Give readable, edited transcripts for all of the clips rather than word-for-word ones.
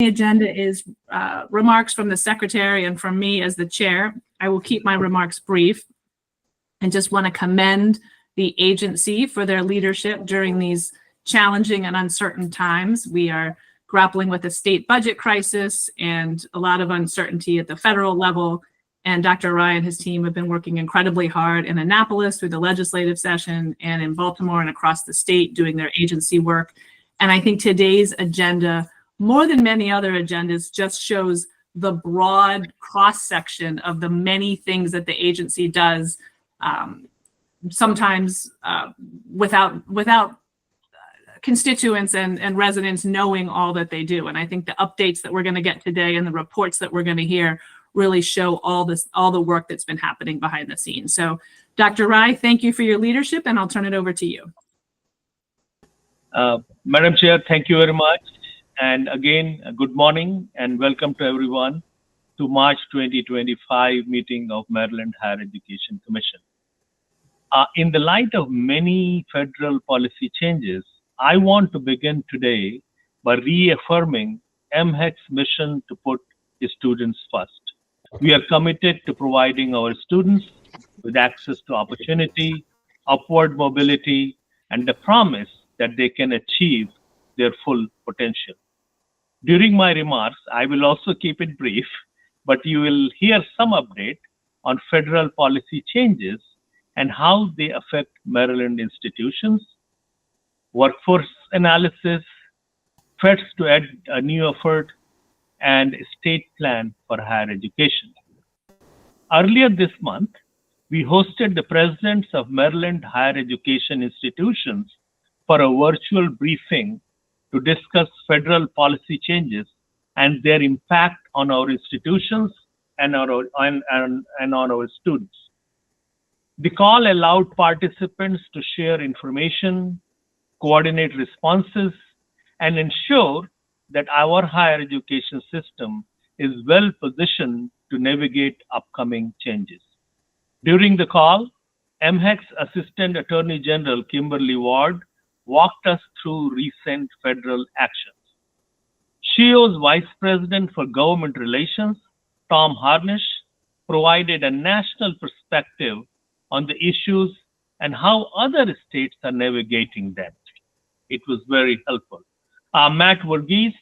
The agenda is remarks from the secretary and from me as the chair. I will keep my remarks brief and just want to commend the agency for their leadership during these challenging and uncertain times. We are grappling with a state budget crisis and a lot of uncertainty at the federal level. And Dr. Ryan and his team have been working incredibly hard in Annapolis through the legislative session and in Baltimore and across the state doing their agency work. And I think today's agenda, more than many other agendas, just shows the broad cross-section of the many things that the agency does, sometimes without constituents and residents knowing all that they do. And I think the updates that we're going to get today and the reports that we're going to hear really show all the work that's been happening behind the scenes. So Dr. Rai, thank you for your leadership, and I'll turn it over to you. Madam Chair, thank you very much. And again, good morning and welcome to everyone to March 2025 meeting of Maryland Higher Education Commission. In the light of many federal policy changes, I want to begin today by reaffirming MHEC's mission to put students first. We are committed to providing our students with access to opportunity, upward mobility, and the promise that they can achieve their full potential. During my remarks, I will also keep it brief, but you will hear some update on federal policy changes and how they affect Maryland institutions, workforce analysis, threats to add a new effort, and state plan for higher education. Earlier this month, we hosted the presidents of Maryland higher education institutions for a virtual briefing to discuss federal policy changes and their impact on our institutions and on our students. The call allowed participants to share information, coordinate responses, and ensure that our higher education system is well positioned to navigate upcoming changes. During the call, MHEC's Assistant Attorney General Kimberly Ward walked us through recent federal actions. SHEO's Vice President for Government Relations, Tom Harnish, provided a national perspective on the issues and how other states are navigating them. It was very helpful. Matt Verghese,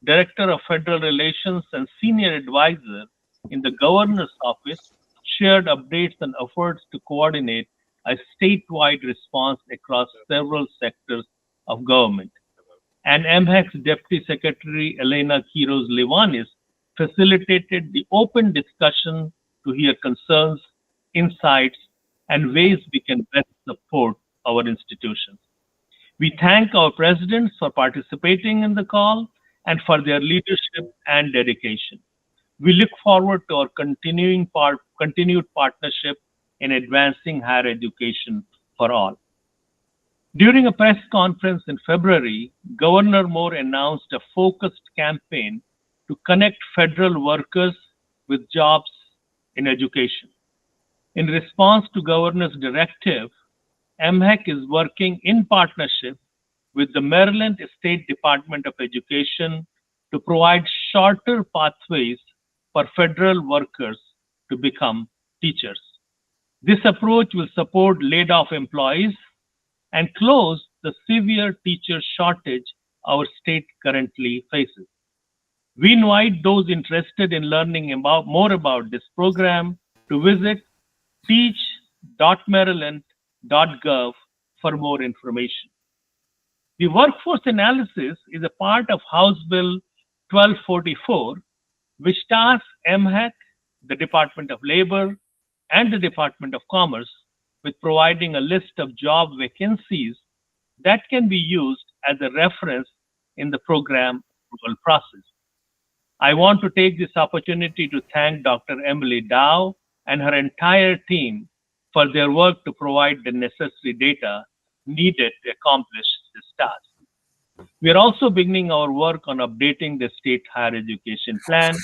Director of Federal Relations and Senior Advisor in the Governor's Office, shared updates and efforts to coordinate a statewide response across several sectors of government. And MHEC's Deputy Secretary Elena Quiroz-Livanis facilitated the open discussion to hear concerns, insights, and ways we can best support our institutions. We thank our presidents for participating in the call and for their leadership and dedication. We look forward to our continued partnership in advancing higher education for all. During a press conference in February, Governor Moore announced a focused campaign to connect federal workers with jobs in education. In response to Governor's directive, MHEC is working in partnership with the Maryland State Department of Education to provide shorter pathways for federal workers to become teachers. This approach will support laid-off employees and close the severe teacher shortage our state currently faces. We invite those interested in learning more about this program to visit teach.maryland.gov for more information. The workforce analysis is a part of House Bill 1244, which tasks MHEC, the Department of Labor, and the Department of Commerce with providing a list of job vacancies that can be used as a reference in the program approval process. I want to take this opportunity to thank Dr. Emily Dow and her entire team for their work to provide the necessary data needed to accomplish this task. We are also beginning our work on updating the state higher education plan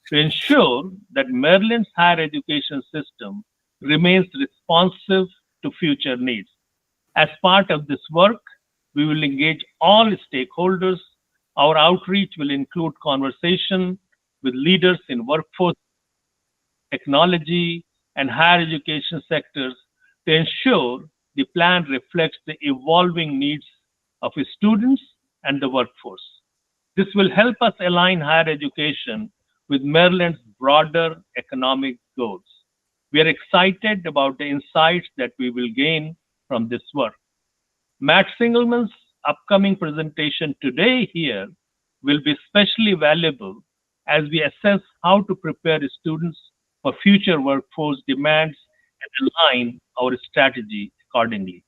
to ensure that Maryland's higher education system remains responsive to future needs. As part of this work, we will engage all stakeholders Our outreach will include conversation with leaders in workforce, technology, and higher education sectors to ensure the plan reflects the evolving needs of students and the workforce. This will help us align higher education with Maryland's broader economic goals. We are excited about the insights that we will gain from this work. Matt Singelman's upcoming presentation today here will be especially valuable as we assess how to prepare students for future workforce demands and align our strategy accordingly.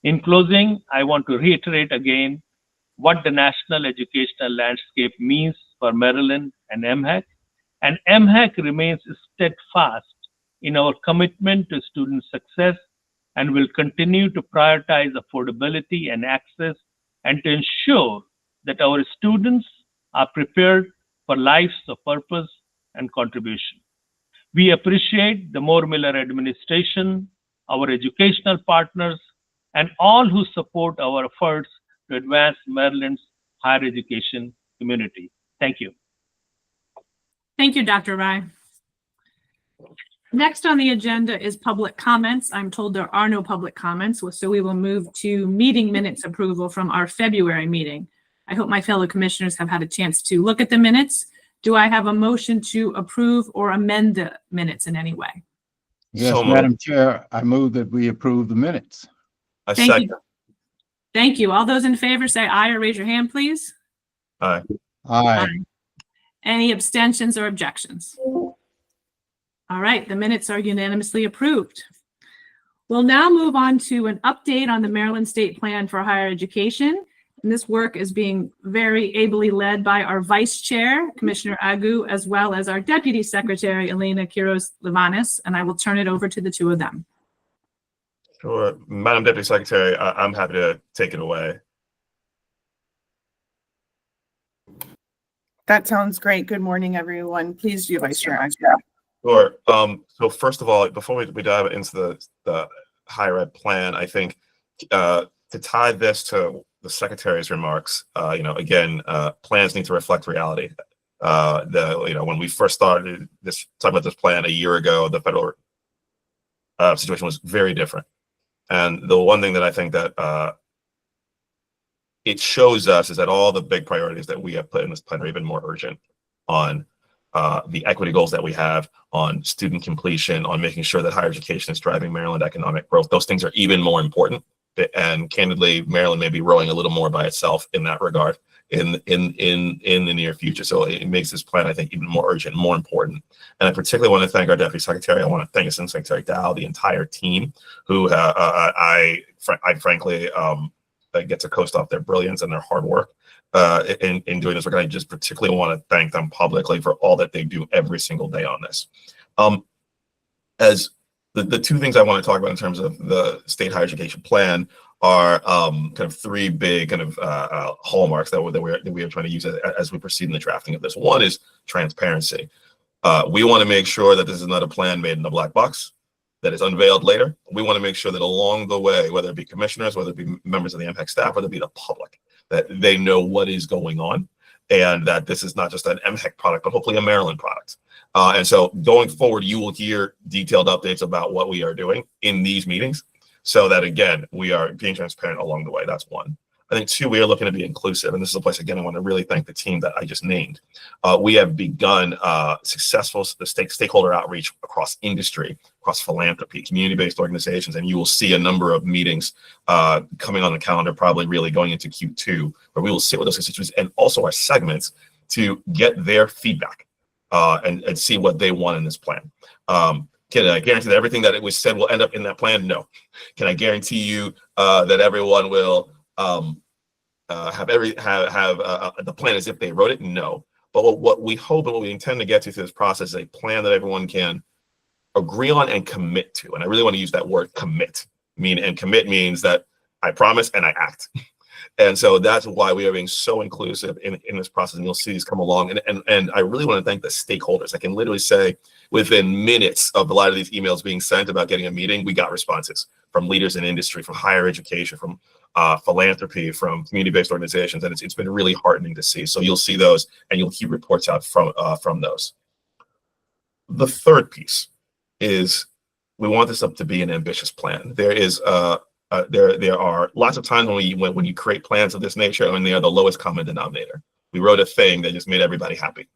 In closing, I want to reiterate again what the national educational landscape means for Maryland and MHEC. And MHEC remains steadfast in our commitment to student success and will continue to prioritize affordability and access and to ensure that our students are prepared for lives of purpose and contribution. We appreciate the Moore Miller administration, our educational partners, and all who support our efforts to advance Maryland's higher education community. Thank you. Thank you, Dr. Rai. Next on the agenda is public comments. I'm told there are no public comments, so we will move to meeting minutes approval from our February meeting. I hope my fellow commissioners have had a chance to look at the minutes. Do I have a motion to approve or amend the minutes in any way? Yes, So Madam moved. Chair, I move that we approve the minutes. I Thank second. you. Thank you. All those in favor say aye or raise your hand, please. Aye. Aye. Any abstentions or objections? All right, the minutes are unanimously approved. We'll now move on to an update on the Maryland State Plan for Higher Education. And this work is being very ably led by our Vice Chair, Commissioner Agu, as well as our Deputy Secretary, Elena Quiroz-Livanis, and I will turn it over to the two of them. Sure. Madam Deputy Secretary, I'm happy to take it away. That sounds great. Good morning, everyone. Please do, Vice Chair. Sure. So first of all, before we dive into the higher ed plan, I think to tie this to the Secretary's remarks, again, plans need to reflect reality. When we first started talking about this plan a year ago, the federal situation was very different. And the one thing that I think that it shows us is that all the big priorities that we have put in this plan are even more urgent on the equity goals that we have, on student completion, on making sure that higher education is driving Maryland economic growth. Those things are even more important. And candidly, Maryland may be rowing a little more by itself in that regard in the near future. So it makes this plan, I think, even more urgent, more important. And I particularly want to thank our Deputy Secretary. I want to thank Assistant Secretary Dow, the entire team, who I frankly get to coast off their brilliance and their hard work in doing this work. I just particularly want to thank them publicly for all that they do every single day on this. As the two things I want to talk about in terms of the state higher education plan are kind of three big kind of hallmarks that we are trying to use as we proceed in the drafting of this. One is transparency. We want to make sure that this is not a plan made in a black box that is unveiled later. We want to make sure that along the way, whether it be commissioners, whether it be members of the MHEC staff, whether it be the public, that they know what is going on and that this is not just an MHEC product, but hopefully a Maryland product. And so going forward, you will hear detailed updates about what we are doing in these meetings so that, again, we are being transparent along the way. That's one. I think two, we are looking to be inclusive. And this is a place, again, I want to really thank the team that I just named. We have begun successful stakeholder outreach across industry, across philanthropy, community-based organizations. And you will see a number of meetings coming on the calendar, probably really going into Q2, where we will sit with those constituents and also our segments to get their feedback and see what they want in this plan. Can I guarantee that everything that it was said will end up in that plan? No. Can I guarantee you that everyone will have the plan as if they wrote it? No. But what we hope and what we intend to get to through this process is a plan that everyone can agree on and commit to. And I really want to use that word commit. And commit means that I promise and I act. And so that's why we are being so inclusive in this process. And you'll see these come along. And I really want to thank the stakeholders. I can literally say within minutes of a lot of these emails being sent about getting a meeting, we got responses from leaders in industry, from higher education, from philanthropy, from community-based organizations. And it's been really heartening to see. So you'll see those and you'll keep reports out from those. The third piece is we want this up to be an ambitious plan. There is there are lots of times when you create plans of this nature and they are the lowest common denominator. We wrote a thing that just made everybody happy.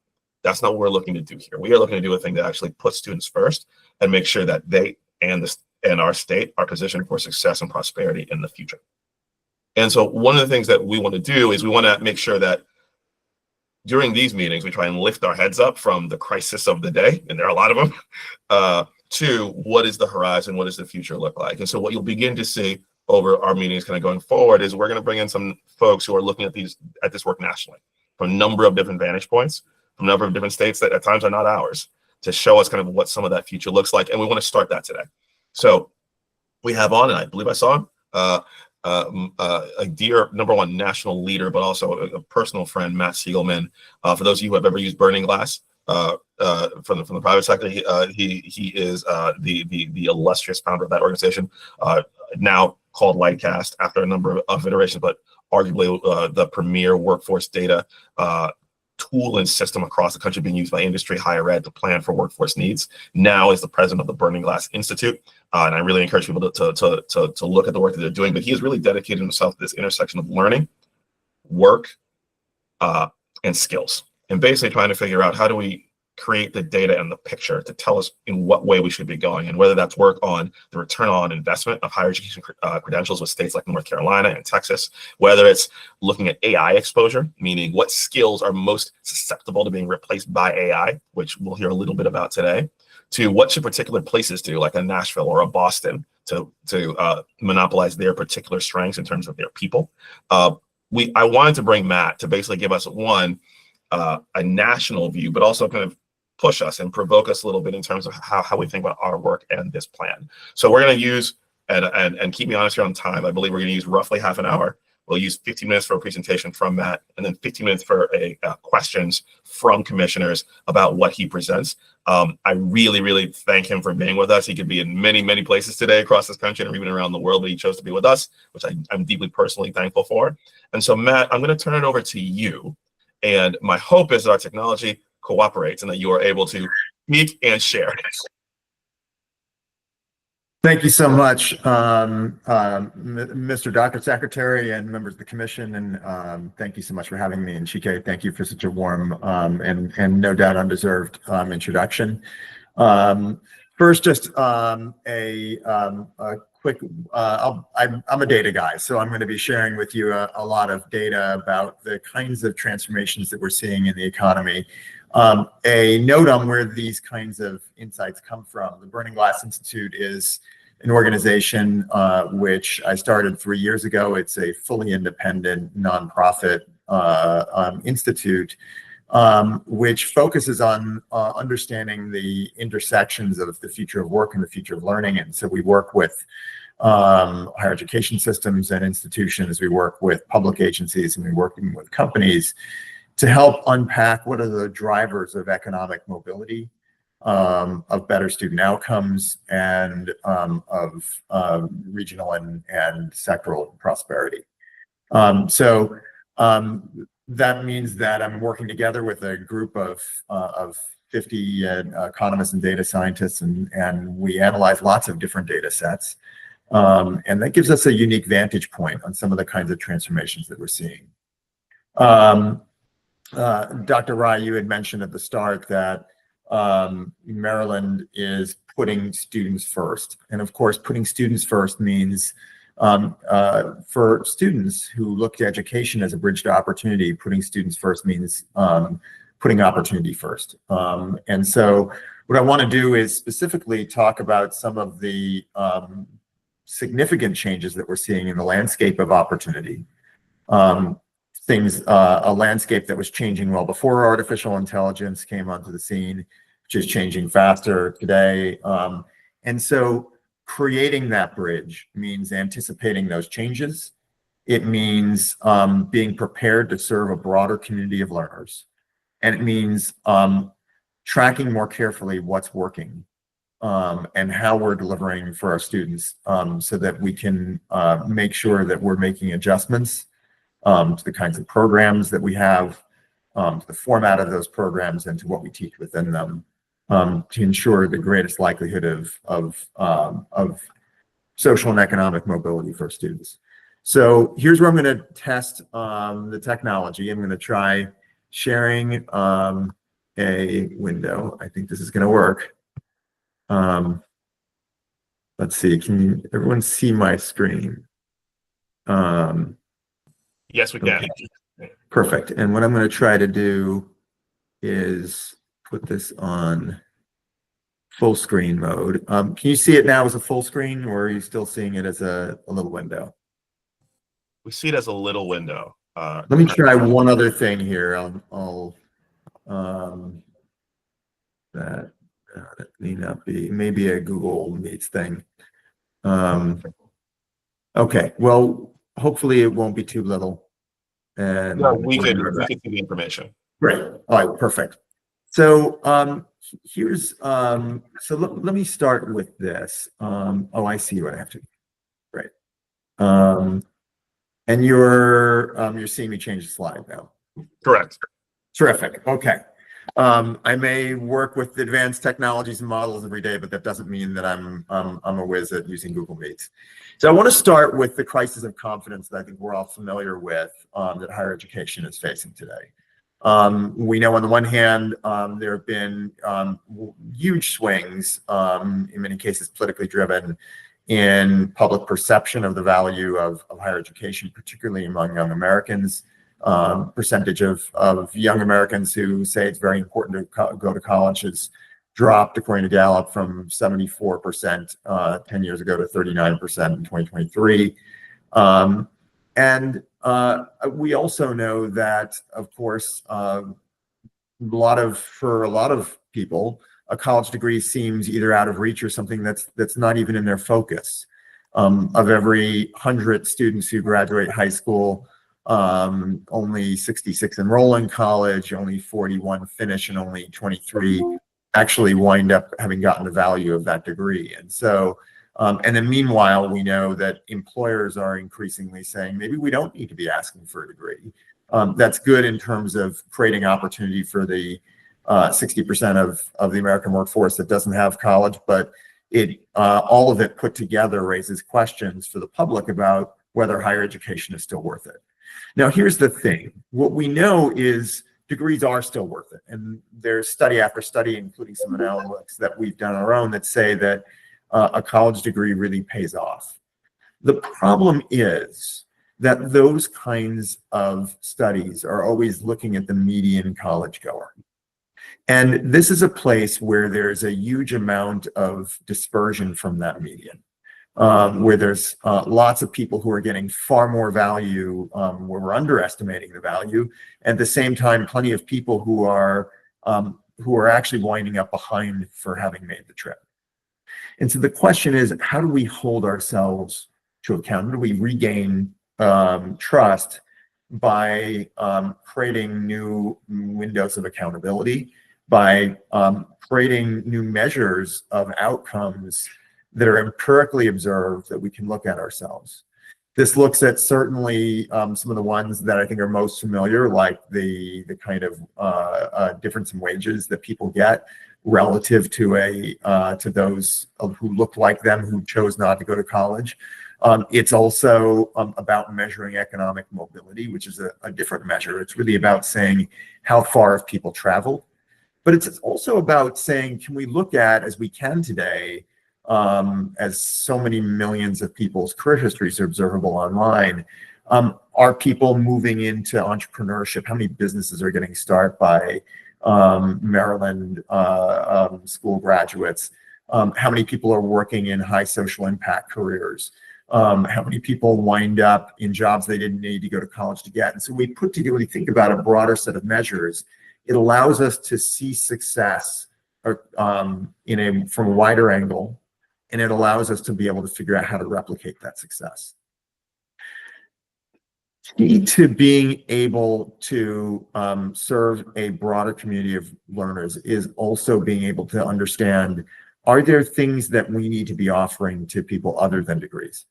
That's not what we're looking to do here. We are looking to do a thing that actually puts students first and make sure that they and our state are positioned for success and prosperity in the future. And so one of the things that we want to do is we want to make sure that during these meetings, we try and lift our heads up from the crisis of the day, and there are a lot of them, to what is the horizon, what does the future look like? And so what you'll begin to see over our meetings kind of going forward is we're going to bring in some folks who are looking at this work nationally from a number of different vantage points, from a number of different states that at times are not ours, to show us kind of what some of that future looks like. And we want to start that today. So we have on, and I believe I saw him, a dear #1 national leader, but also a personal friend, Matt Siegelman. For those of you who have ever used Burning Glass from the private sector, he is the illustrious founder of that organization, now called Lightcast after a number of iterations, but arguably the premier workforce data tool and system across the country being used by industry, higher ed to plan for workforce needs. Now is the president of the Burning Glass Institute. And I really encourage people to look at the work that they're doing, but he has really dedicated himself to this intersection of learning, work, and skills, and basically trying to figure out how do we create the data and the picture to tell us in what way we should be going, and whether that's work on the return on investment of higher education credentials with states like North Carolina and Texas, whether it's looking at AI exposure, meaning what skills are most susceptible to being replaced by AI, which we'll hear a little bit about today, to what should particular places do, like a Nashville or a Boston, to monopolize their particular strengths in terms of their people. I wanted to bring Matt to basically give us a national view, but also kind of push us and provoke us a little bit in terms of how we think about our work and this plan. So we're going to use, and keep me honest here on time, I believe we're going to use roughly half an hour. We'll use 15 minutes for a presentation from Matt, and then 15 minutes for questions from commissioners about what he presents. I really, really thank him for being with us. He could be in many, many places today across this country and even around the world, but he chose to be with us, which I'm deeply personally thankful for. And so, Matt, I'm going to turn it over to you. And my hope is that our technology cooperates and that you are able to speak and share. Thank you so much, Mr. Dr. Secretary and members of the commission, and thank you so much for having me. And Chike, thank you for such a warm and no doubt undeserved introduction. First, just a quick, I'm a data guy, so I'm going to be sharing with you a lot of data about the kinds of transformations that we're seeing in the economy. A note on where these kinds of insights come from. The Burning Glass Institute is an organization which I started 3 years ago. It's a fully independent nonprofit institute which focuses on understanding the intersections of the future of work and the future of learning. And so we work with higher education systems and institutions. We work with public agencies, and we work with companies to help unpack what are the drivers of economic mobility, of better student outcomes, and of regional and sectoral prosperity. That means that I'm working together with a group of 50 economists and data scientists, and we analyze lots of different data sets. And that gives us a unique vantage point on some of the kinds of transformations that we're seeing. Dr. Rai, you had mentioned at the start that Maryland is putting students first. And of course, putting students first means for students who look to education as a bridge to opportunity, putting students first means putting opportunity first. And so what I want to do is specifically talk about some of the significant changes that we're seeing in the landscape of opportunity. A landscape that was changing well before artificial intelligence came onto the scene, which is changing faster today. And so creating that bridge means anticipating those changes. It means being prepared to serve a broader community of learners. And it means tracking more carefully what's working and how we're delivering for our students so that we can make sure that we're making adjustments to the kinds of programs that we have, to the format of those programs, and to what we teach within them to ensure the greatest likelihood of social and economic mobility for students. So here's where I'm going to test the technology. I'm going to try sharing a window. I think this is going to work. Let's see. Can everyone see my screen? Yes, we can. Okay. Perfect. And what I'm going to try to do is put this on full screen mode. Can you see it now as a full screen, or are you still seeing it as a little window? We see it as a little window. Let me try one other thing here. That may not be, maybe a Google Meets thing. Okay, well, hopefully it won't be too little. And No, we could see the information. great. All right, perfect. So here's so let me start with this. Oh, I see what I have to do. Great. And you're seeing me change the slide now. Correct. Terrific. Okay. I may work with advanced technologies and models every day, but that doesn't mean that I'm a whiz at using Google Meets. So I want to start with the crisis of confidence that I think we're all familiar with that higher education is facing today. We know on the one hand, there have been huge swings, in many cases politically driven, in public perception of the value of higher education, particularly among young Americans. Percentage of young Americans who say it's very important to go to college has dropped, according to Gallup, from 74% 10 years ago to 39% in 2023. And we also know that, of course, for a lot of people, a college degree seems either out of reach or something that's not even in their focus. Of every 100 students who graduate high school, only 66 enroll in college, only 41 finish, and only 23 actually wind up having gotten the value of that degree. And so, and then meanwhile, we know that employers are increasingly saying, maybe we don't need to be asking for a degree. That's good in terms of creating opportunity for the 60% of the American workforce that doesn't have college, but all of it put together raises questions for the public about whether higher education is still worth it. Now, here's the thing. What we know is degrees are still worth it. And there's study after study, including some analytics that we've done on our own, that say that a college degree really pays off. The problem is that those kinds of studies are always looking at the median college goer. And this is a place where there's a huge amount of dispersion from that median. Where there's lots of people who are getting far more value, where we're underestimating the value. At the same time, plenty of people who are actually winding up behind for having made the trip. And so the question is, how do we hold ourselves to account? How do we regain trust by creating new windows of accountability, by creating new measures of outcomes that are empirically observed that we can look at ourselves. This looks at certainly some of the ones that I think are most familiar, like the kind of difference in wages that people get relative to those who look like them who chose not to go to college. It's also about measuring economic mobility, which is a different measure. It's really about saying how far have people traveled, but it's also about saying, can we look at, as we can today, as so many millions of people's career histories are observable online, are people moving into entrepreneurship? How many businesses are getting started by Maryland school graduates? How many people are working in high social impact careers? How many people wind up in jobs they didn't need to go to college to get? And so we put together, we think about a broader set of measures. It allows us to see success from a wider angle, and it allows us to be able to figure out how to replicate that success. key to being able to serve a broader community of learners is also being able to understand, are there things that we need to be offering to people other than degrees?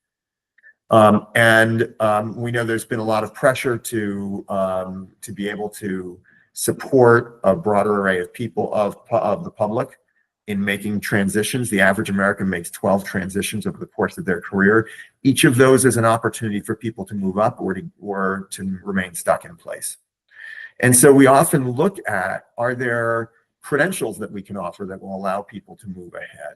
We know there's been a lot of pressure to be able to support a broader array of people of the public in making transitions. The average American makes 12 transitions over the course of their career. Each of those is an opportunity for people to move up or to remain stuck in place. And so we often look at, are there credentials that we can offer that will allow people to move ahead?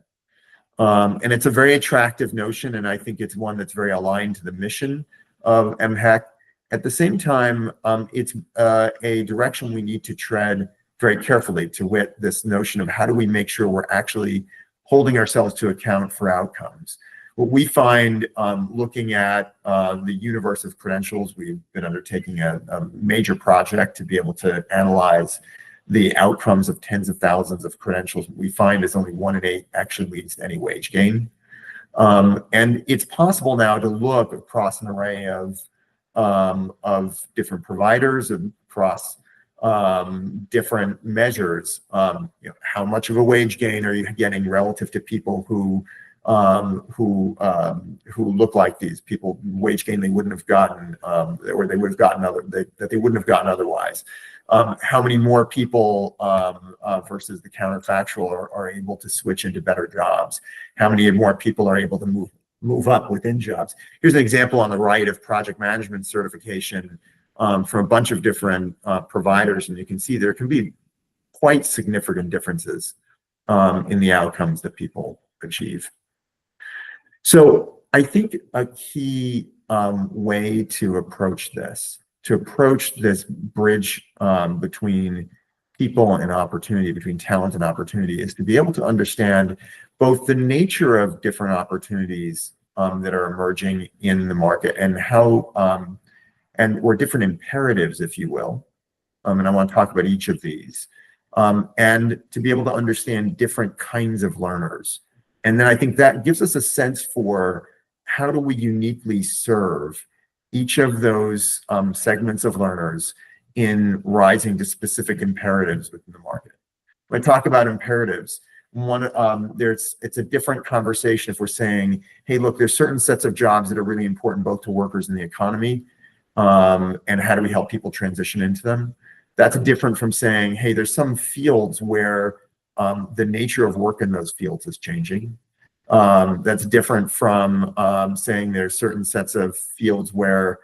And it's a very attractive notion, and I think it's one that's very aligned to the mission of MHEC. At the same time, it's a direction we need to tread very carefully, to wit, this notion of how do we make sure we're actually holding ourselves to account for outcomes. What we find looking at the universe of credentials, we've been undertaking a major project to be able to analyze the outcomes of tens of thousands of credentials. What we find is only 1 in 8 actually leads to any wage gain. And it's possible now to look across an array of different providers and across different measures. How much of a wage gain are you getting relative to people who look like these people? Wage gain they wouldn't have gotten, or they would have gotten that they wouldn't have gotten otherwise. How many more people versus the counterfactual are able to switch into better jobs? How many more people are able to move up within jobs? Here's an example on the right of project management certification from a bunch of different providers, and you can see there can be quite significant differences in the outcomes that people achieve. So I think a key way to approach this bridge between people and opportunity, between talent and opportunity, is to be able to understand both the nature of different opportunities that are emerging in the market and how or different imperatives, if you will. And I want to talk about each of these, and to be able to understand different kinds of learners. And then I think that gives us a sense for how do we uniquely serve each of those segments of learners in rising to specific imperatives within the market. When I talk about imperatives, it's a different conversation if we're saying, hey, look, there's certain sets of jobs that are really important both to workers and the economy, and how do we help people transition into them? That's different from saying, hey, there's some fields where the nature of work in those fields is changing. That's different from saying there's certain sets of fields where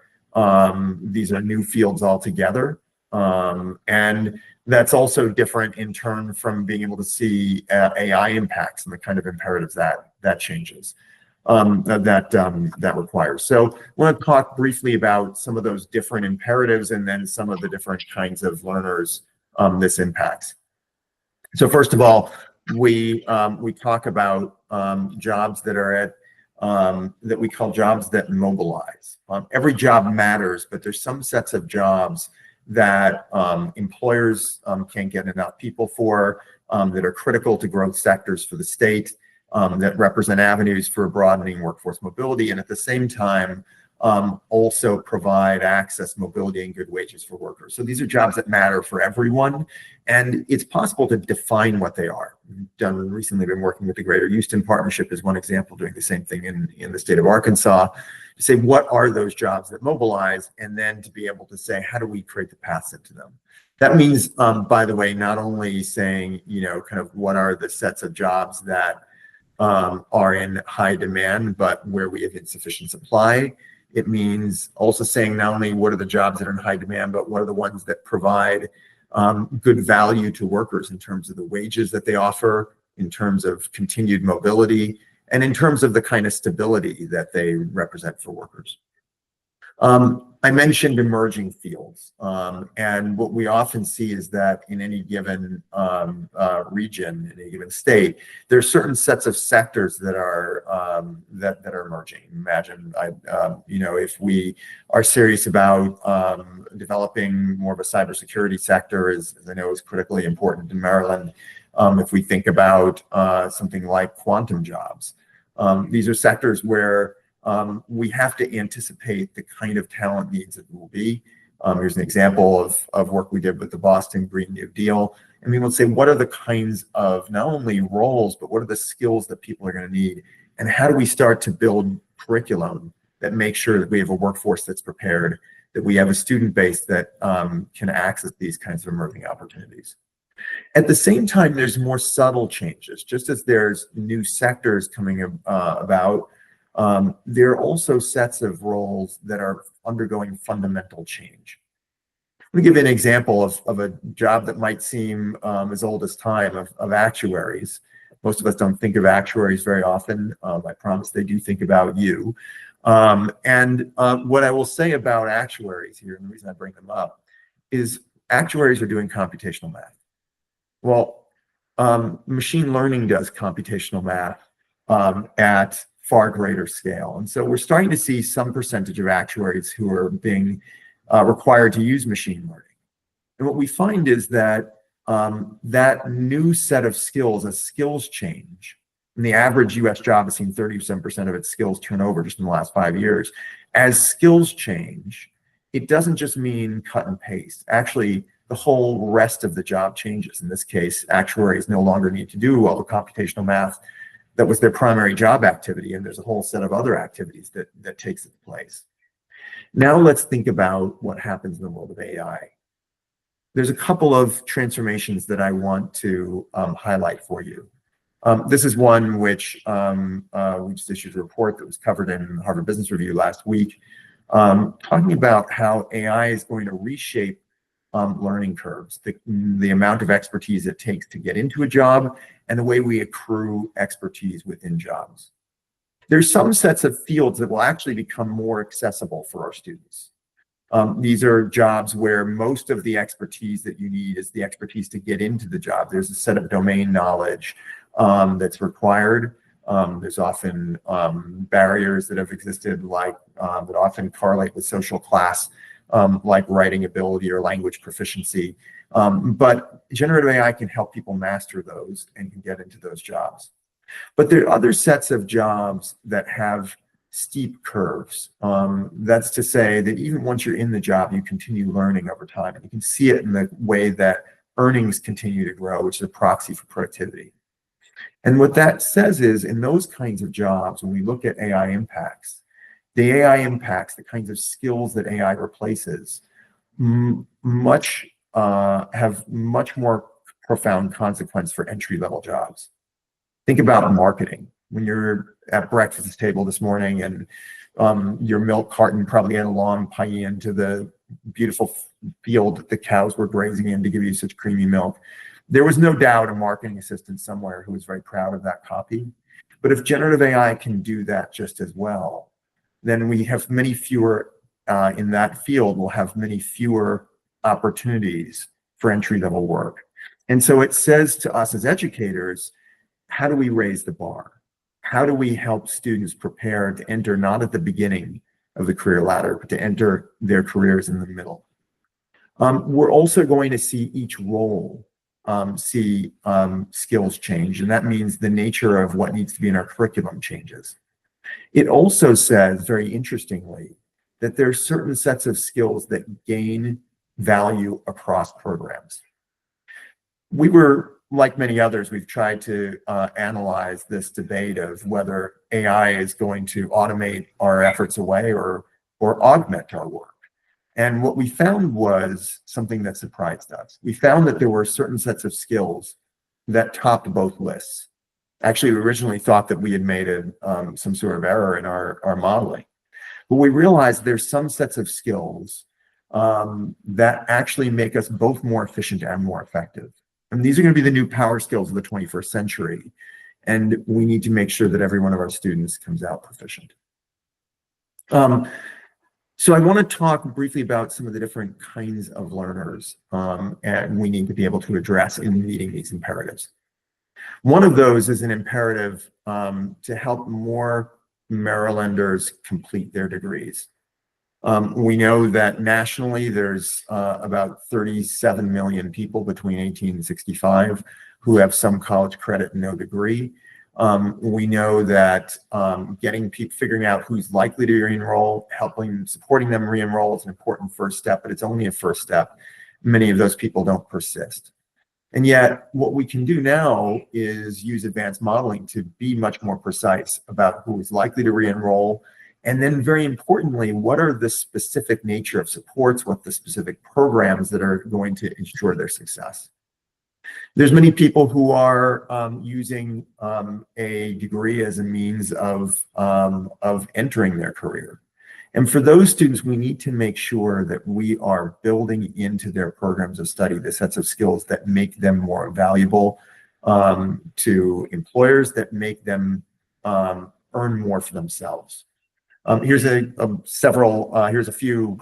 these are new fields altogether. And that's also different in turn from being able to see AI impacts and the kind of imperatives that changes, that requires. So I want to talk briefly about some of those different imperatives and then some of the different kinds of learners this impacts. So first of all, we talk about jobs that are at that we call jobs that mobilize. Every job matters, but there's some sets of jobs that employers can't get enough people for, that are critical to growth sectors for the state, that represent avenues for broadening workforce mobility, and at the same time also provide access, mobility, and good wages for workers. So these are jobs that matter for everyone, and it's possible to define what they are. We've recently been working with the Greater Houston Partnership as one example, doing the same thing in the state of Arkansas, to say what are those jobs that mobilize, and then to be able to say, how do we create the paths into them? That means, by the way, not only saying, kind of what are the sets of jobs that are in high demand, but where we have insufficient supply. It means also saying not only what are the jobs that are in high demand, but what are the ones that provide good value to workers in terms of the wages that they offer, in terms of continued mobility, and in terms of the kind of stability that they represent for workers. I mentioned emerging fields, and what we often see is that in any given region, in any given state, there are certain sets of sectors that are emerging. Imagine, if we are serious about developing more of a cybersecurity sector, as I know is critically important in Maryland. If we think about something like quantum jobs, these are sectors where we have to anticipate the kind of talent needs that will be. Here's an example of work we did with the Boston Green New Deal. And we will say, what are the kinds of not only roles, but what are the skills that people are going to need? And how do we start to build curriculum that makes sure that we have a workforce that's prepared, that we have a student base that can access these kinds of emerging opportunities. At the same time, there's more subtle changes. Just as there's new sectors coming about, there are also sets of roles that are undergoing fundamental change. Let me give you an example of a job that might seem as old as time, of actuaries. Most of us don't think of actuaries very often. I promise they do think about you. What I will say about actuaries here, and the reason I bring them up, is actuaries are doing computational math. Well, machine learning does computational math at far greater scale. And so we're starting to see some percentage of actuaries who are being required to use machine learning. And what we find is that that new set of skills, as skills change, and the average US job has seen 37% of its skills turn over just in the last 5 years. As skills change, it doesn't just mean cut and paste. Actually, the whole rest of the job changes. In this case, actuaries no longer need to do all the computational math that was their primary job activity, and there's a whole set of other activities that takes its place. Now let's think about what happens in the world of AI. There's a couple of transformations that I want to highlight for you. This is one which we just issued a report that was covered in Harvard Business Review last week, talking about how AI is going to reshape learning curves, the amount of expertise it takes to get into a job, and the way we accrue expertise within jobs. There's some sets of fields that will actually become more accessible for our students. These are jobs where most of the expertise that you need is the expertise to get into the job. There's a set of domain knowledge that's required. There's often barriers that have existed, like that often correlate with social class, like writing ability or language proficiency. But generative AI can help people master those and can get into those jobs. But there are other sets of jobs that have steep curves. That's to say that even once you're in the job, you continue learning over time. And you can see it in the way that earnings continue to grow, which is a proxy for productivity. And what that says is, in those kinds of jobs, when we look at AI impacts, the AI impacts, the kinds of skills that AI replaces, have much more profound consequence for entry-level jobs. Think about marketing. When you're at breakfast table this morning and your milk carton probably had a long paean to the beautiful field that the cows were grazing in to give you such creamy milk, there was no doubt a marketing assistant somewhere who was very proud of that copy. But if generative AI can do that just as well, then we have many fewer in that field, we'll have many fewer opportunities for entry-level work. And so it says to us as educators, how do we raise the bar? How do we help students prepare to enter not at the beginning of the career ladder, but to enter their careers in the middle? We're also going to see each role see skills change, and that means the nature of what needs to be in our curriculum changes. It also says, very interestingly, that there are certain sets of skills that gain value across programs. We were, like many others, we've tried to analyze this debate of whether AI is going to automate our efforts away or augment our work. And what we found was something that surprised us. We found that there were certain sets of skills that topped both lists. Actually, we originally thought that we had made some sort of error in our modeling. But we realized there's some sets of skills that actually make us both more efficient and more effective. And these are going to be the new power skills of the 21st century. And we need to make sure that every one of our students comes out proficient. So I want to talk briefly about some of the different kinds of learners and we need to be able to address in meeting these imperatives. One of those is an imperative to help more Marylanders complete their degrees. We know that nationally there's about 37 million people between 18 and 65 who have some college credit and no degree. We know that figuring out who's likely to re-enroll, supporting them re-enroll is an important first step, but it's only a first step. Many of those people don't persist. And yet what we can do now is use advanced modeling to be much more precise about who is likely to re-enroll. And then very importantly, what are the specific nature of supports, what the specific programs that are going to ensure their success. There's many people who are using a degree as a means of entering their career. And for those students, we need to make sure that we are building into their programs of study the sets of skills that make them more valuable to employers, that make them earn more for themselves. Here's a few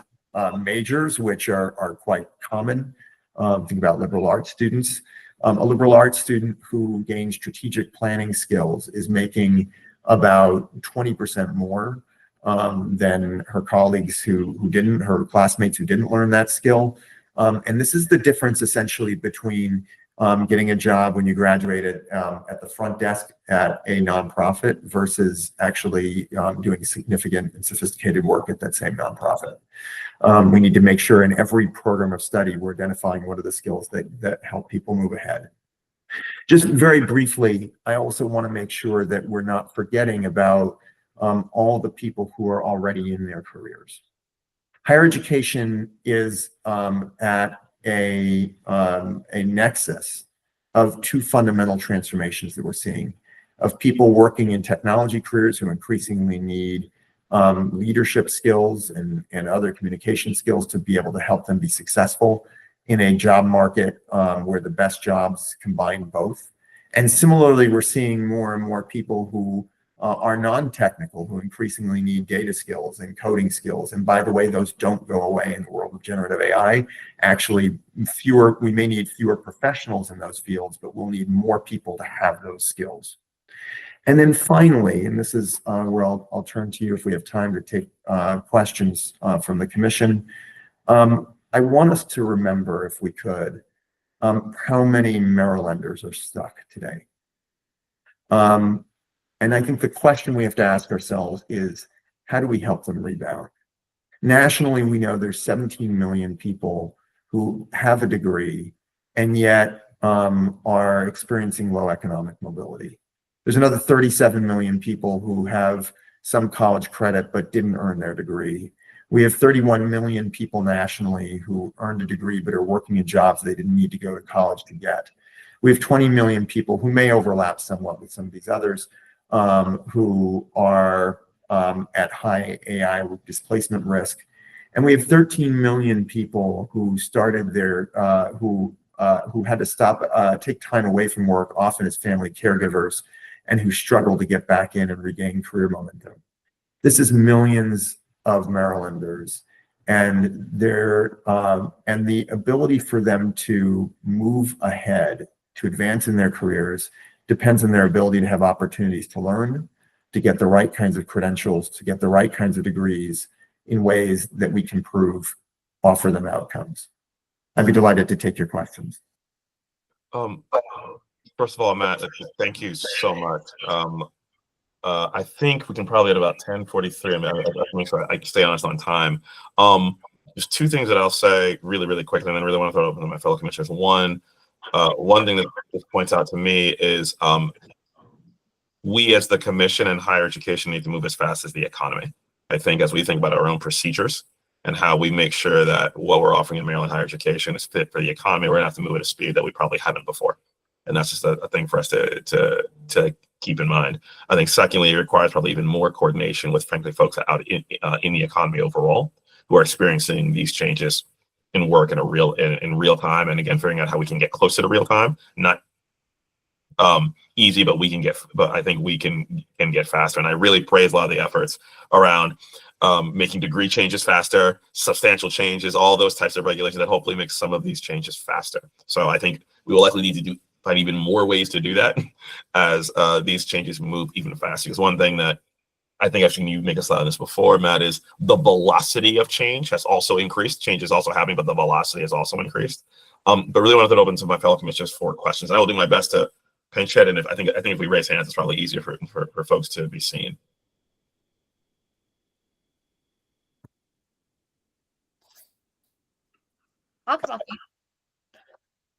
majors which are quite common. Think about liberal arts students. A liberal arts student who gains strategic planning skills is making about 20% more than her colleagues her classmates who didn't learn that skill. And this is the difference essentially between getting a job when you graduated at the front desk at a nonprofit versus actually doing significant and sophisticated work at that same nonprofit. We need to make sure in every program of study we're identifying what are the skills that help people move ahead. Just very briefly, I also want to make sure that we're not forgetting about all the people who are already in their careers. Higher education is at a nexus of two fundamental transformations that we're seeing, of people working in technology careers who increasingly need leadership skills and other communication skills to be able to help them be successful in a job market where the best jobs combine both. And similarly, we're seeing more and more people who are non-technical, who increasingly need data skills and coding skills. And by the way, those don't go away in the world of generative AI. Actually, we may need fewer professionals in those fields, but we'll need more people to have those skills. And then finally, and this is where I'll turn to you if we have time to take questions from the commission. I want us to remember, if we could, how many Marylanders are stuck today. And I think the question we have to ask ourselves is, how do we help them rebound? Nationally, we know there's 17 million people who have a degree and yet are experiencing low economic mobility. There's another 37 million people who have some college credit but didn't earn their degree. We have 31 million people nationally who earned a degree but are working in jobs they didn't need to go to college to get. We have 20 million people who may overlap somewhat with some of these others who are at high AI displacement risk. And we have 13 million people who started who had to take time away from work, often as family caregivers, and who struggle to get back in and regain career momentum. This is millions of Marylanders, and the ability for them to move ahead, to advance in their careers, depends on their ability to have opportunities to learn, to get the right kinds of credentials, to get the right kinds of degrees in ways that we can offer them outcomes. I'd be delighted to take your questions. First of all, Matt, thank you so much. I think we can probably at about 10:43. I mean, I make sure I stay honest on time. There's two things that I'll say really quickly, and then I really want to throw it open to my fellow commissioners. One thing that this points out to me is we as the commission and higher education need to move as fast as the economy. I think as we think about our own procedures and how we make sure that what we're offering in Maryland higher education is fit for the economy, we're gonna have to move at a speed that we probably haven't before. And that's just a thing for us to keep in mind. I think secondly, it requires probably even more coordination with, frankly, folks out in the economy overall who are experiencing these changes in work in real time. And again, figuring out how we can get closer to real time, not easy, but I think we can get faster. And I really praise a lot of the efforts around making degree changes faster, substantial changes, all those types of regulations that hopefully make some of these changes faster. So I think we will likely need to find even more ways to do that as these changes move even faster. Because one thing that I think I've seen you make a slide on this before, Matt, is the velocity of change has also increased. Change is also happening, but the velocity has also increased. But really wanted to open to my fellow commissioners for questions. I will do my best to pinch hit, and I think if we raise hands, it's probably easier for folks to be seen. Awesome.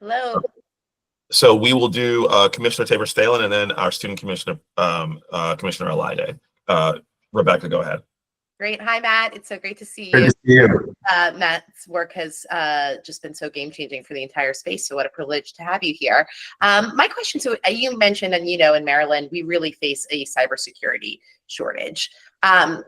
Hello. So we will do Commissioner Tabor-Stalen and then our student commissioner, Commissioner Alide. Rebecca, go ahead. Great. Hi, Matt. It's so great to see Good you. to see you. Matt's work has just been so game-changing for the entire space. So what a privilege to have you here. My question, so you mentioned, and in Maryland, we really face a cybersecurity shortage.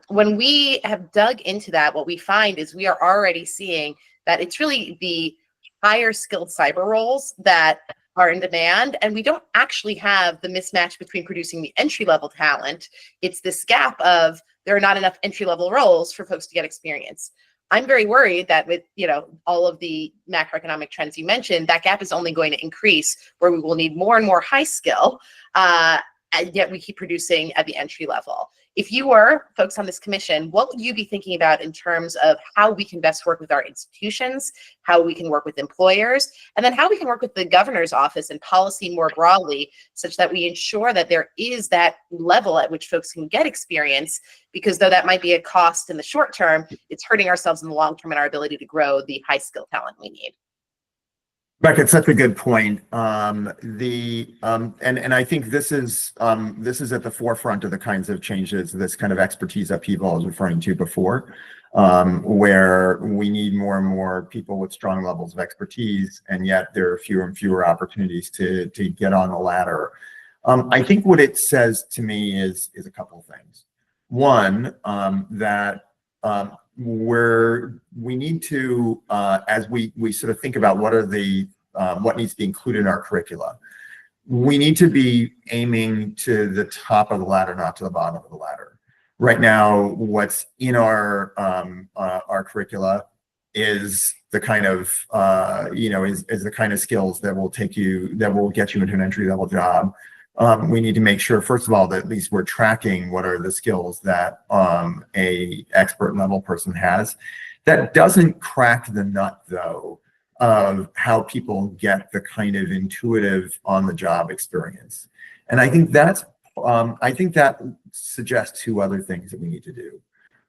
When we have dug into that, what we find is we are already seeing that it's really the higher skilled cyber roles that are in demand, and we don't actually have the mismatch between producing the entry-level talent. It's this gap of there are not enough entry-level roles for folks to get experience. I'm very worried that with all of the macroeconomic trends you mentioned, that gap is only going to increase, where we will need more and more high skill, and yet we keep producing at the entry level. If you were folks on this commission, what would you be thinking about in terms of how we can best work with our institutions, how we can work with employers, and then how we can work with the governor's office and policy more broadly, such that we ensure that there is that level at which folks can get experience, because though that might be a cost in the short term, it's hurting ourselves in the long term in our ability to grow the high skill talent we need. Rebecca, it's such a good point. And I think this is at the forefront of the kinds of changes, this kind of expertise upheaval I was referring to before, where we need more and more people with strong levels of expertise, and yet there are fewer and fewer opportunities to get on the ladder. I think what it says to me is a couple of things. One, that we need to, as we sort of think about what needs to be included in our curricula, we need to be aiming to the top of the ladder, not to the bottom of the ladder. Right now, what's in our curricula is the kind of is the kind of skills that will get you into an entry-level job. We need to make sure, first of all, that at least we're tracking what are the skills that a expert level person has. That doesn't crack the nut, though, of how people get the kind of intuitive on-the-job experience. And I think that suggests two other things that we need to do.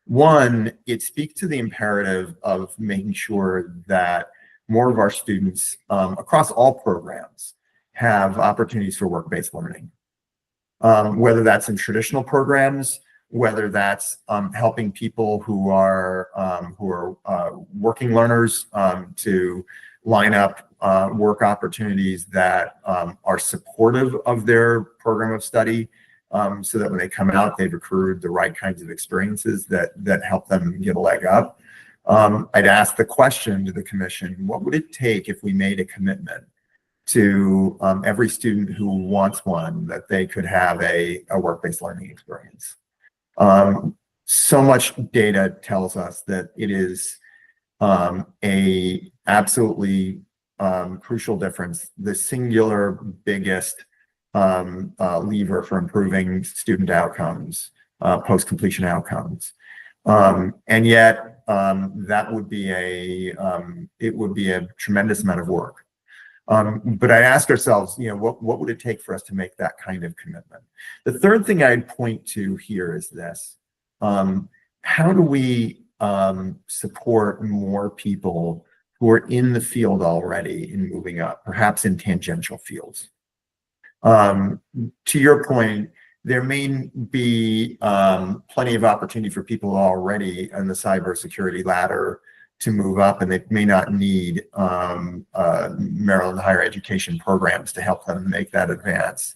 One, it speaks to the imperative of making sure that more of our students across all programs have opportunities for work-based learning, whether that's in traditional programs, whether that's helping people who are working learners to line up work opportunities that are supportive of their program of study, so that when they come out, they've accrued the right kinds of experiences that help them get a leg up. I'd ask the question to the commission: what would it take if we made a commitment to every student who wants one, that they could have a work-based learning experience? So much data tells us that it is a absolutely crucial difference, the singular biggest lever for improving student outcomes, post-completion outcomes. And yet that would be it would be a tremendous amount of work. But I ask ourselves, what would it take for us to make that kind of commitment? The third thing I'd point to here is this: how do we support more people who are in the field already in moving up, perhaps in tangential fields? To your point, there may be plenty of opportunity for people already on the cybersecurity ladder to move up, and they may not need Maryland higher education programs to help them make that advance.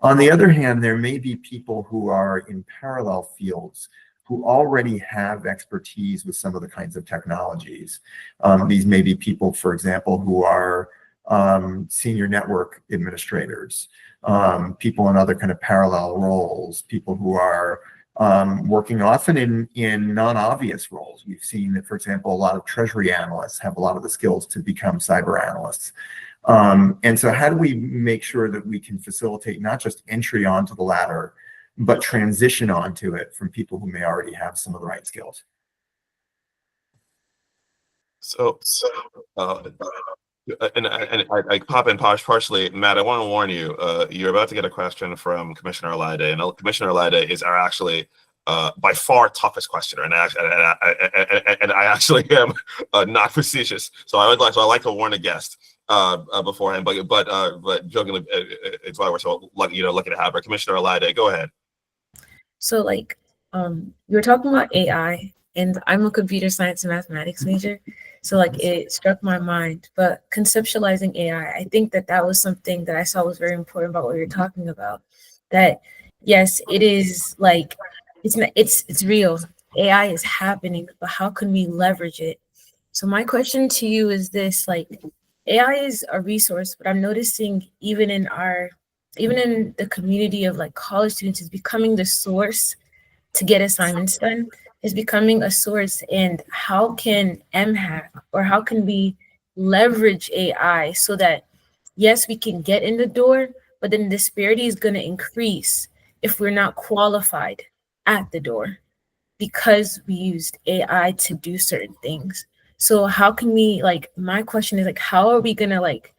On the other hand, there may be people who are in parallel fields who already have expertise with some of the kinds of technologies. These may be people, for example, who are senior network administrators, people in other kind of parallel roles, people who are working often in non-obvious roles. We've seen that, for example, a lot of treasury analysts have a lot of the skills to become cyber analysts. And so how do we make sure that we can facilitate not just entry onto the ladder, but transition onto it from people who may already have some of the right skills? So I pop in partially, Matt. I want to warn you. You're about to get a question from Commissioner Alide, and Commissioner Alide is our actually by far toughest questioner, and I actually am not facetious. So I like to warn a guest beforehand. But jokingly, it's why we're so lucky to have her. Commissioner Alide, go ahead. So like, you were talking about AI, and I'm a computer science and mathematics major. So like it struck my mind, but conceptualizing AI, I think that was something that I saw was very important about what you're talking about. That yes, it is like, it's real. AI is happening, but how can we leverage it? So my question to you is this, like AI is a resource, but I'm noticing even in the community of like college students, is becoming the source to get assignments done, is becoming a source. And how can MHEC, or how can we leverage AI so that, yes, we can get in the door, but then disparity is going to increase if we're not qualified at the door because we used AI to do certain things. So how can we, like, my question is like, how are we going to, like,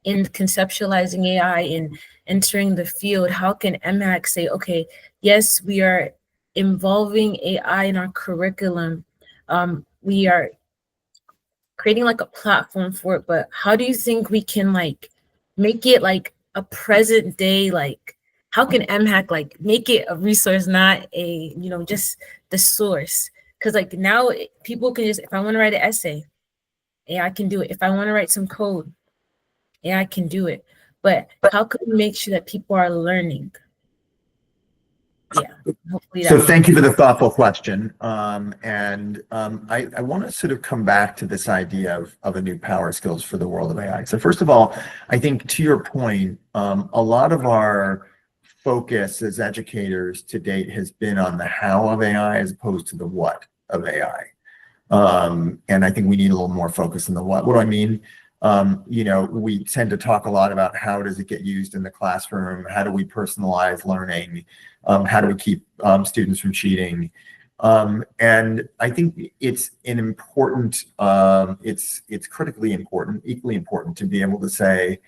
in conceptualizing AI and entering the field, how can MHEC say, okay, yes, we are involving AI in our curriculum. We are creating like a platform for it, but how do you think we can like make it like a present day, like how can MHEC like make it a resource, not a, just the source? Because like now people can just, if I want to write an essay, AI can do it. If I want to write some code, AI can do it. But how can we make sure that people are learning? Yeah, hopefully So thank you for the thoughtful question. I want to sort of come back to this idea of a new power skills for the world of AI. So first of all, I think to your point, a lot of our focus as educators to date has been on the how of AI as opposed to the what of AI. And I think we need a little more focus on the what. What do I mean? We tend to talk a lot about how does it get used in the classroom? How do we personalize learning? How do we keep students from cheating? And I think it's an important, it's critically important, equally important to be able to say,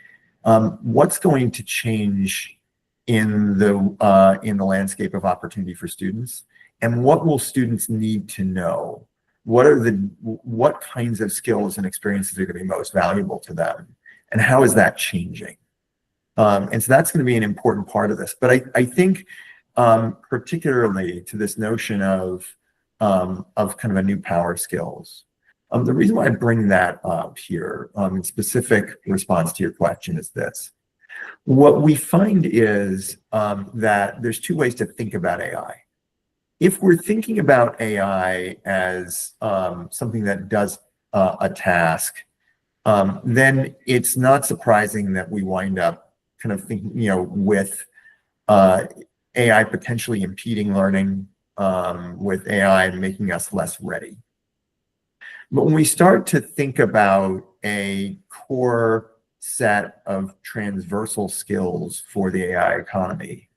what's going to change in the landscape of opportunity for students, and what will students need to know? What kinds of skills and experiences are going to be most valuable to them, and how is that changing? And so that's going to be an important part of this. But I think particularly to this notion of kind of a new power skills, the reason why I bring that up here in specific response to your question is this. What we find is that there's two ways to think about AI. If we're thinking about AI as something that does a task, then it's not surprising that we wind up kind of thinking, with AI potentially impeding learning, with AI making us less ready. But when we start to think about a core set of transversal skills for the AI economy,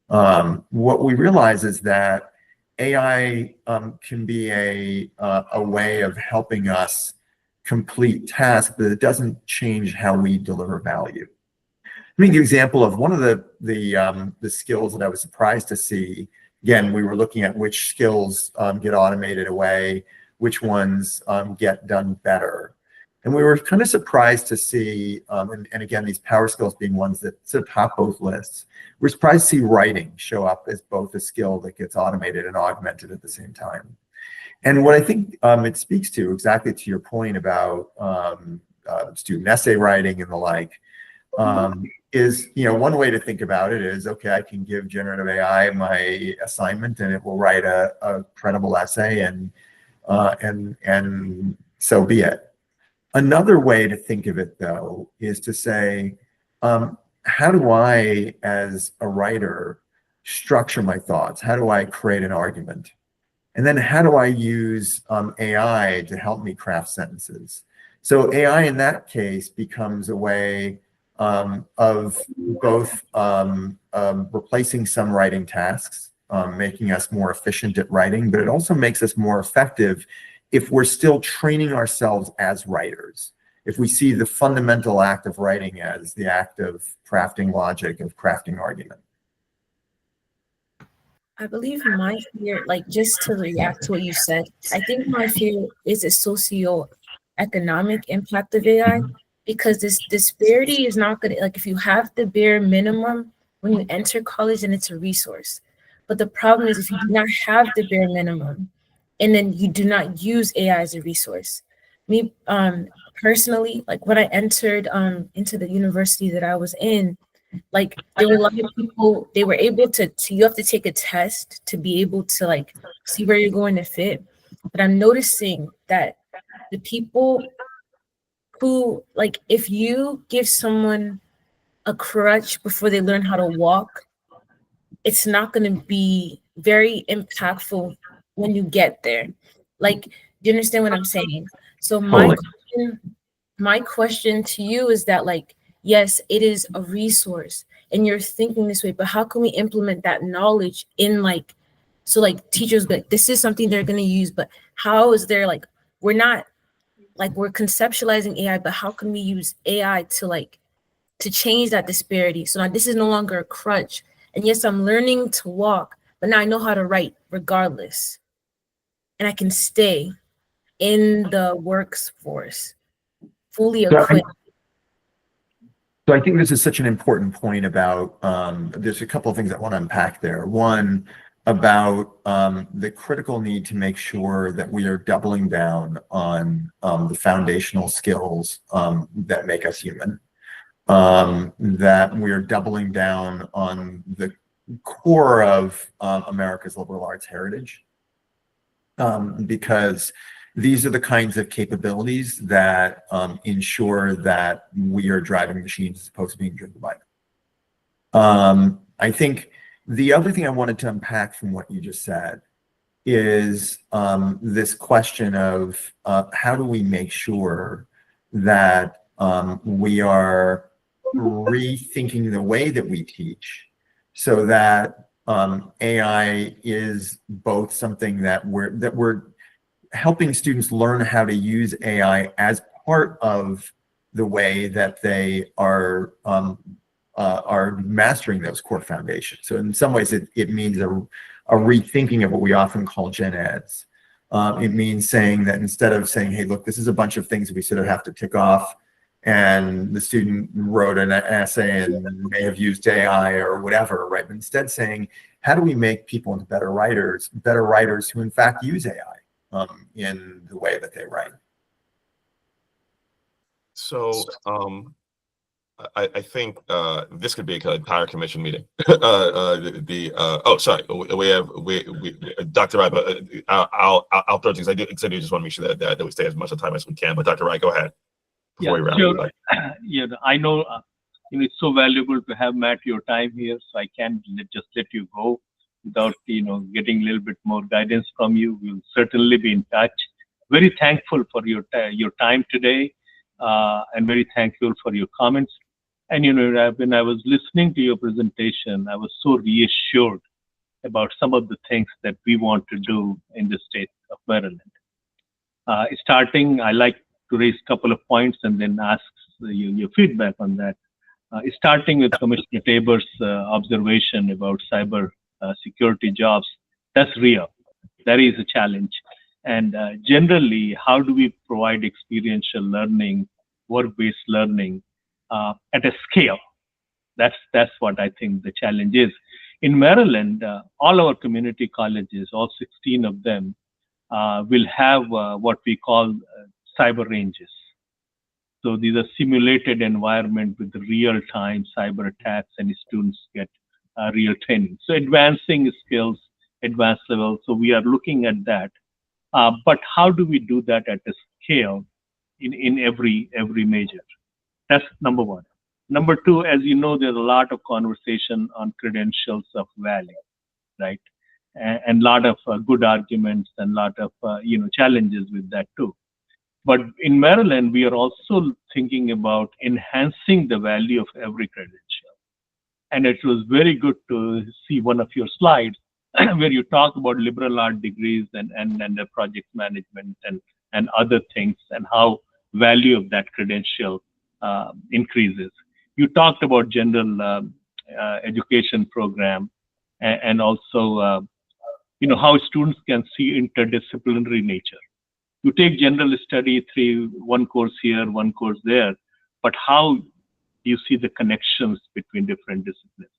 what we realize is that AI can be a way of helping us complete tasks, but it doesn't change how we deliver value. Let me give you an example of one of the skills that I was surprised to see. Again, we were looking at which skills get automated away, which ones get done better. And we were kind of surprised to see, and again, these power skills being ones that sort of top both lists, we're surprised to see writing show up as both a skill that gets automated and augmented at the same time. And what I think it speaks to, exactly to your point about student essay writing and the like, is, one way to think about it is, okay, I can give generative AI my assignment and it will write a credible essay and so be it. Another way to think of it, though, is to say, how do I, as a writer, structure my thoughts? How do I create an argument? And then how do I use AI to help me craft sentences? So AI in that case becomes a way of both replacing some writing tasks, making us more efficient at writing, but it also makes us more effective if we're still training ourselves as writers. if we see the fundamental act of writing as the act of crafting logic, of crafting argument? I believe my fear, like just to react to what you said, I think my fear is a socio-economic impact of AI, because this disparity is not gonna, like if you have the bare minimum when you enter college, then it's a resource. But the problem is if you do not have the bare minimum and then you do not use AI as a resource. Me personally, like when I entered into the university that I was in, like there were a lot of people, they were able to you have to take a test to be able to like see where you're going to fit. But I'm noticing that the people who, like, if you give someone a crutch before they learn how to walk, it's not going to be very impactful when you get there. Like, do you understand what I'm saying? So my question to you is that, like, yes, it is a resource and you're thinking this way, but how can we implement that knowledge in, like, so like teachers, but this is something they're going to use, but how is there, like, we're not, like, we're conceptualizing AI, but how can we use AI to, like, to change that disparity? So now this is no longer a crutch. And yes, I'm learning to walk, but now I know how to write regardless. And I can stay in the workforce fully equipped. So I think this is such an important point about, there's a couple of things I want to unpack there. One, about the critical need to make sure that we are doubling down on the foundational skills that make us human. That we're doubling down on the core of America's liberal arts heritage, because these are the kinds of capabilities that ensure that we are driving machines as opposed to being driven by them. I think the other thing I wanted to unpack from what you just said is this question of how do we make sure that we are rethinking the way that we teach, so that AI is both something that we're helping students learn how to use AI as part of the way that they are mastering those core foundations. So in some ways, it means a rethinking of what we often call gen eds. It means saying that instead of saying, hey, look, this is a bunch of things we sort of have to tick off, and the student wrote an essay and may have used AI or whatever, right? But instead saying, how do we make people into better writers who in fact use AI in the way that they write? So I think this could be an entire commission meeting. Oh, sorry, we have Dr. Wright, but I'll throw things. I do just want to make sure that we stay as much of time as we can. But Dr. Wright, go ahead. Yeah, sure. Yeah, I know it's so valuable to have, Matt, your time here, so I can't just let you go without getting a little bit more guidance from you. We'll certainly be in touch. Very thankful for your time today, and very thankful for your comments. And when I was listening to your presentation, I was so reassured about some of the things that we want to do in the state of Maryland. Starting, I like to raise a couple of points and then ask your feedback on that. Starting with Commissioner Tabor's observation about cyber security jobs, that's real. That is a challenge. And generally, how do we provide experiential learning, work-based learning at a scale? That's what I think the challenge is. In Maryland, all our community colleges, all 16 of them, will have what we call cyber ranges. So these are simulated environment with real-time cyber attacks, and students get real training. So advancing skills, advanced level. So we are looking at that. But how do we do that at a scale in every major? That's number one. Number two, as you know, there's a lot of conversation on credentials of value, right? And a lot of good arguments and a lot of challenges with that too. But in Maryland, we are also thinking about enhancing the value of every credential. And it was very good to see one of your slides where you talk about liberal art degrees and the project management and other things, and how value of that credential increases. You talked about general education program and also how students can see interdisciplinary nature. You take general study through one course here, one course there, but how you see the connections between different disciplines.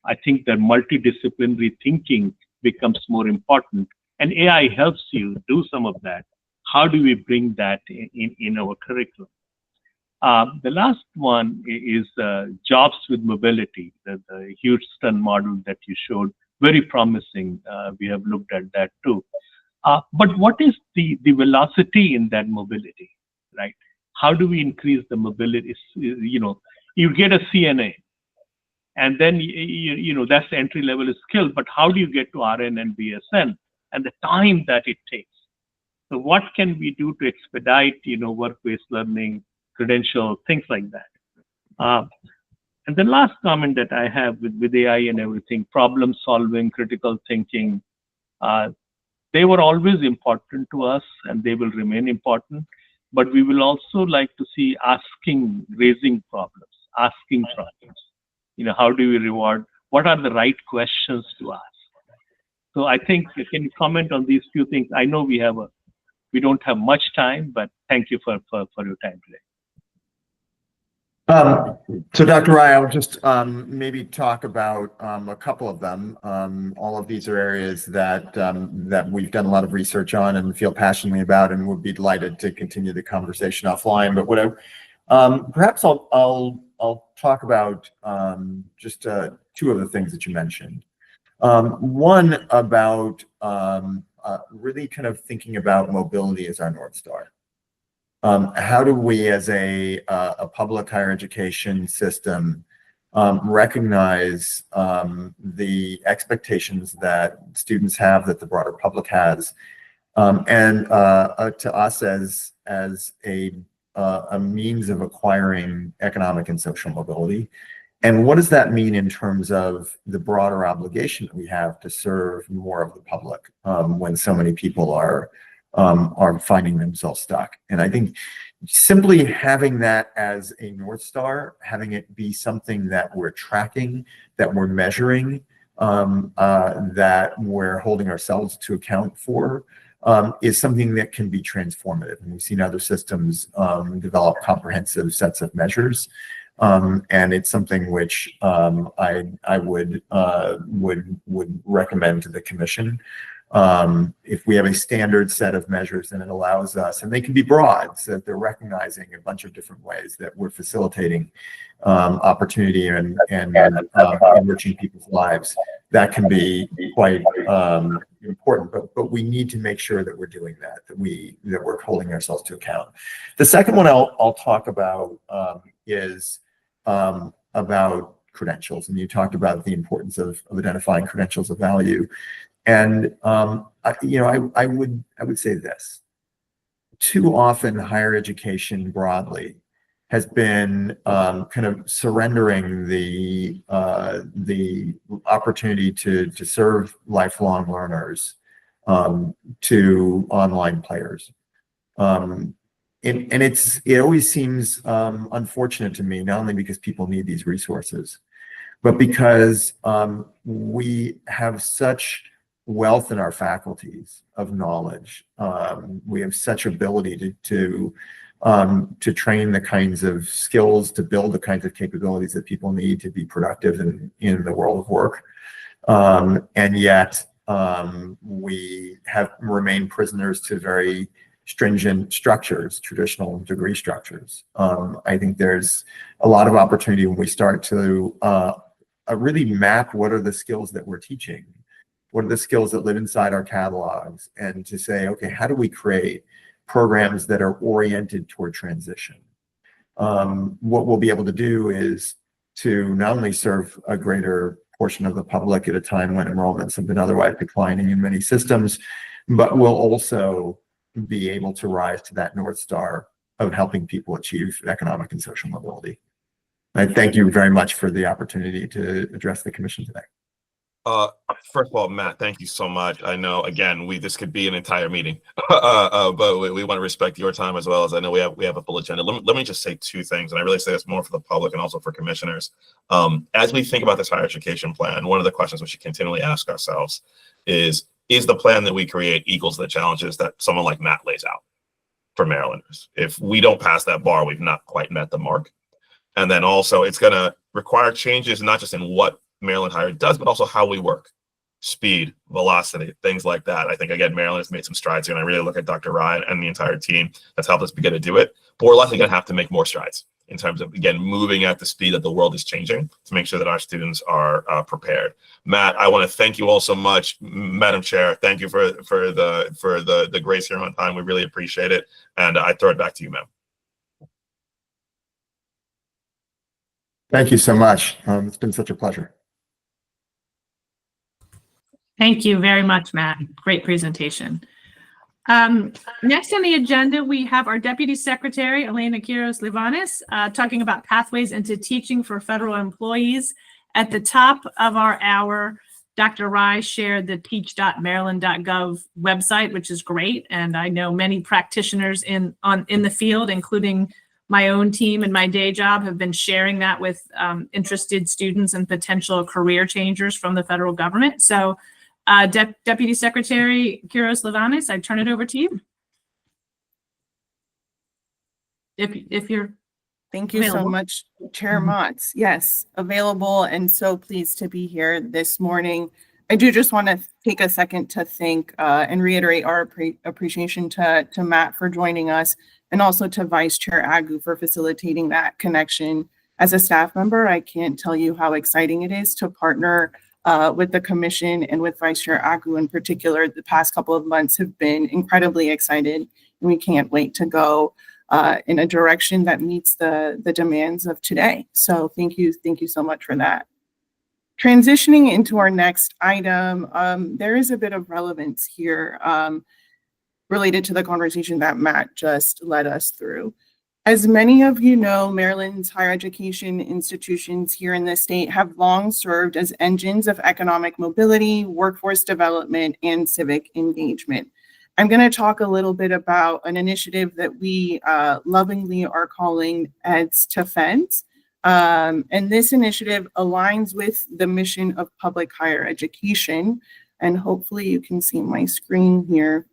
I think that multidisciplinary thinking becomes more important, and AI helps you do some of that. How do we bring that in our curriculum? The last one is jobs with mobility, the Houston model that you showed, very promising. We have looked at that too. But what is the velocity in that mobility, right? How do we increase the mobility? You get a CNA, and then that's the entry level skill. But how do you get to RN and BSN, and the time that it takes? So what can we do to expedite, work-based learning, credential, things like that? And the last comment that I have with AI and everything, problem solving, critical thinking, they were always important to us, and they will remain important. But we will also like to see raising problems, asking problems. How do we reward? What are the right questions to ask? So I think, can you comment on these few things? I know we don't have much time, but thank you for your time today. So Dr. Rai, I'll just maybe talk about a couple of them. All of these are areas that we've done a lot of research on and feel passionately about, and would be delighted to continue the conversation offline. But perhaps I'll talk about just two of the things that you mentioned. One about really kind of thinking about mobility as our North Star. How do we, as a public higher education system, recognize the expectations that students have, that the broader public has, and to us as a means of acquiring economic and social mobility? And what does that mean in terms of the broader obligation that we have to serve more of the public when so many people are finding themselves stuck? And I think simply having that as a North Star, having it be something that we're tracking, that we're measuring, that we're holding ourselves to account for, is something that can be transformative. And we've seen other systems develop comprehensive sets of measures. And it's something which I would recommend to the commission. If we have a standard set of measures, then it allows us, and they can be broad, so that they're recognizing a bunch of different ways that we're facilitating opportunity and enriching people's lives. That can be quite important, but we need to make sure that we're doing that we're holding ourselves to account. The second one I'll talk about is about credentials, and you talked about the importance of identifying credentials of value. And I would say this: too often higher education broadly has been kind of surrendering the opportunity to serve lifelong learners to online players. And it always seems unfortunate to me, not only because people need these resources, but because we have such wealth in our faculties of knowledge. We have such ability to train the kinds of skills, to build the kinds of capabilities that people need to be productive in the world of work. And yet we have remained prisoners to very stringent structures, traditional degree structures. I think there's a lot of opportunity when we start to really map what are the skills that we're teaching, what are the skills that live inside our catalogs, and to say, okay, how do we create programs that are oriented toward transition? What we'll be able to do is to not only serve a greater portion of the public at a time when enrollments have been otherwise declining in many systems, but we'll also be able to rise to that North Star of helping people achieve economic and social mobility. I thank you very much for the opportunity to address the commission today. First of all, Matt, thank you so much. I know, again, this could be an entire meeting, but we want to respect your time as well, as I know we have a full agenda. Let me just say two things, and I really say this more for the public and also for commissioners. As we think about this higher education plan, one of the questions we should continually ask ourselves is the plan that we create equals the challenges that someone like Matt lays out for Marylanders? If we don't pass that bar, we've not quite met the mark. And then also, it's going to require changes, not just in what Maryland Higher does, but also how we work, speed, velocity, things like that. I think, again, Maryland has made some strides here, and I really look at Dr. Ryan and the entire team that's helped us begin to do it. But we're likely going to have to make more strides in terms of, again, moving at the speed that the world is changing to make sure that our students are prepared. Matt, I want to thank you all so much. Madam Chair, thank you for the grace here on time. We really appreciate it. And I throw it back to you, ma'am. Thank you so much. It's been such a pleasure. Thank you very much, Matt. Great presentation. Next on the agenda, we have our Deputy Secretary, Elena Quiros-Livanis, talking about pathways into teaching for federal employees. At the top of our hour, Dr. Rye shared the teach.maryland.gov website, which is great. And I know many practitioners in the field, including my own team and my day job, have been sharing that with interested students and potential career changers from the federal government. So Deputy Secretary Quiros-Livanis, I turn it over to you. If you're Thank you so available. much, Chair Motz. Yes, available and so pleased to be here this morning. I do just want to take a second to thank and reiterate our appreciation to Matt for joining us, and also to Vice Chair Agu for facilitating that connection. As a staff member, I can't tell you how exciting it is to partner with the commission and with Vice Chair Agu in particular. The past couple of months have been incredibly excited, and we can't wait to go in a direction that meets the demands of today. So thank you so much for that. Transitioning into our next item, there is a bit of relevance here related to the conversation that Matt just led us through. As many of you know, Maryland's higher education institutions here in the state have long served as engines of economic mobility, workforce development, and civic engagement. I'm going to talk a little bit about an initiative that we lovingly are calling EDS to Feds. And this initiative aligns with the mission of public higher education. And hopefully you can see my screen here.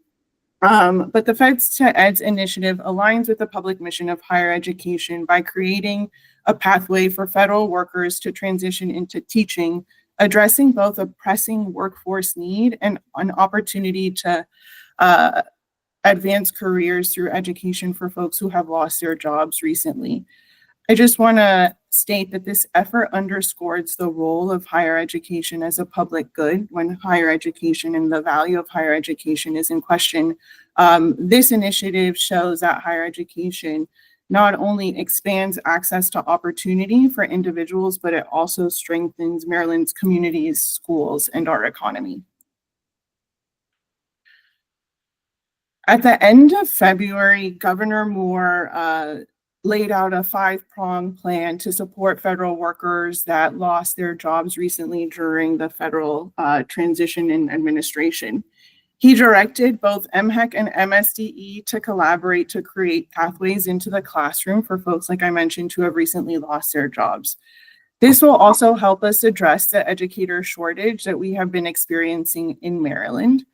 But the Feds to EDS initiative aligns with the public mission of higher education by creating a pathway for federal workers to transition into teaching, addressing both a pressing workforce need and an opportunity to advance careers through education for folks who have lost their jobs recently. I just want to state that this effort underscores the role of higher education as a public good when higher education and the value of higher education is in question. This initiative shows that higher education not only expands access to opportunity for individuals, but it also strengthens Maryland's communities, schools, and our economy. At the end of February, Governor Moore laid out a 5-pronged plan to support federal workers that lost their jobs recently during the federal transition in administration. He directed both MHEC and MSDE to collaborate to create pathways into the classroom for folks, like I mentioned, who have recently lost their jobs. This will also help us address the educator shortage that we have been experiencing in Maryland.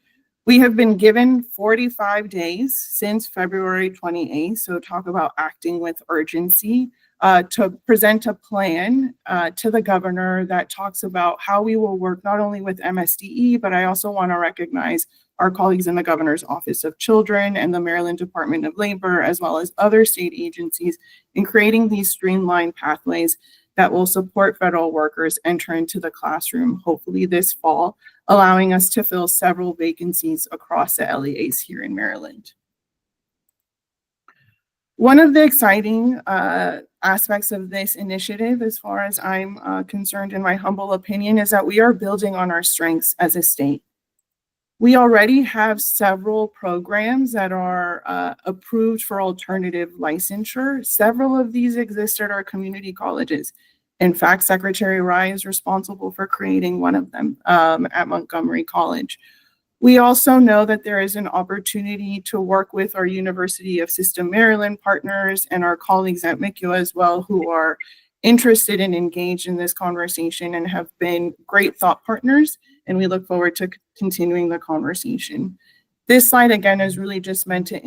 We have been given 45 days since February 28th, so talk about acting with urgency, to present a plan to the governor that talks about how we will work not only with MSDE, but I also want to recognize our colleagues in the Governor's Office of Children and the Maryland Department of Labor, as well as other state agencies, in creating these streamlined pathways that will support federal workers enter into the classroom, hopefully this fall, allowing us to fill several vacancies across the LEAs here in Maryland. One of the exciting aspects of this initiative, as far as I'm concerned, in my humble opinion, is that we are building on our strengths as a state. We already have several programs that are approved for alternative licensure. Several of these exist at our community colleges. In fact, Secretary Rye is responsible for creating one of them at Montgomery College. We also know that there is an opportunity to work with our University of System Maryland partners and our colleagues at MHEC as well, who are interested and engaged in this conversation and have been great thought partners. And we look forward to continuing the conversation. This slide, again, is really just meant to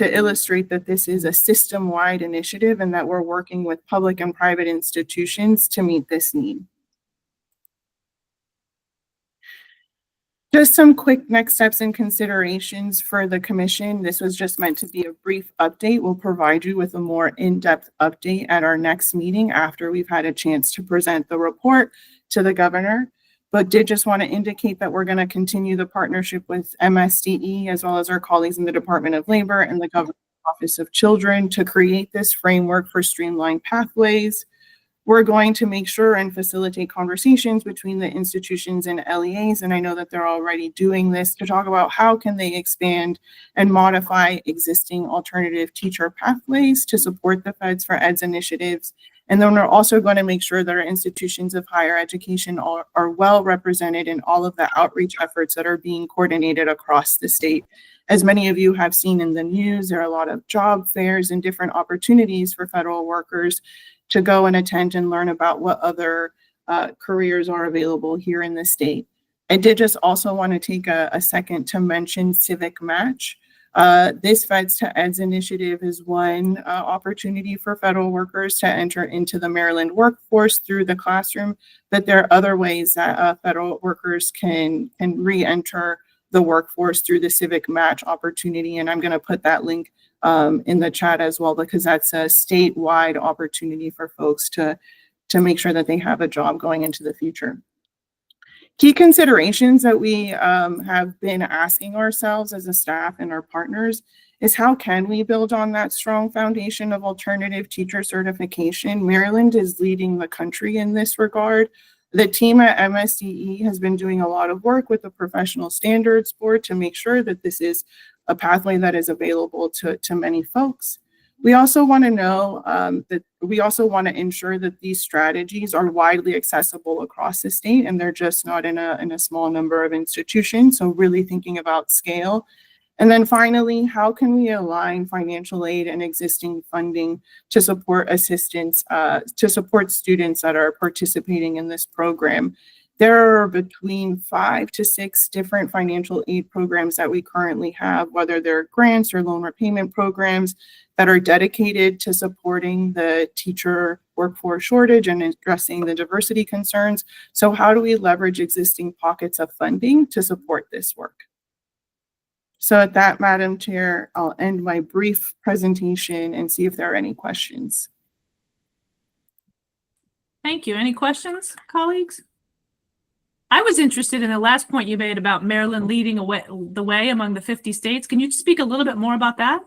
illustrate that this is a system-wide initiative and that we're working with public and private institutions to meet this need. Just some quick next steps and considerations for the commission. This was just meant to be a brief update. We'll provide you with a more in-depth update at our next meeting after we've had a chance to present the report to the governor. But did just want to indicate that we're going to continue the partnership with MSDE as well as our colleagues in the Department of Labor and the Governor's Office of Children to create this framework for streamlined pathways. We're going to make sure and facilitate conversations between the institutions and LEAs, and I know that they're already doing this, to talk about how can they expand and modify existing alternative teacher pathways to support the Feds for Eds initiatives. And then we're also going to make sure that our institutions of higher education are well represented in all of the outreach efforts that are being coordinated across the state. As many of you have seen in the news, there are a lot of job fairs and different opportunities for federal workers to go and attend and learn about what other careers are available here in the state. I did just also want to take a second to mention Civic Match. This Feds to Eds initiative is one opportunity for federal workers to enter into the Maryland workforce through the classroom, but there are other ways that federal workers can re-enter the workforce through the Civic Match opportunity. And I'm going to put that link in the chat as well, because that's a statewide opportunity for folks to make sure that they have a job going into the future. Key considerations that we have been asking ourselves as a staff and our partners is how can we build on that strong foundation of alternative teacher certification? Maryland is leading the country in this regard. The team at MSDE has been doing a lot of work with the Professional Standards Board to make sure that this is a pathway that is available to many folks. We also want to know ensure that these strategies are widely accessible across the state, and they're just not in a small number of institutions. So really thinking about scale. And then finally, how can we align financial aid and existing funding to support assistance, to support students that are participating in this program? There are between 5 to 6 different financial aid programs that we currently have, whether they're grants or loan repayment programs that are dedicated to supporting the teacher workforce shortage and addressing the diversity concerns. So how do we leverage existing pockets of funding to support this work? So at that, Madam Chair, I'll end my brief presentation and see if there are any questions. Thank you. Any questions, colleagues? I was interested in the last point you made about Maryland leading the way among the 50 states. Can you speak a little bit more about that?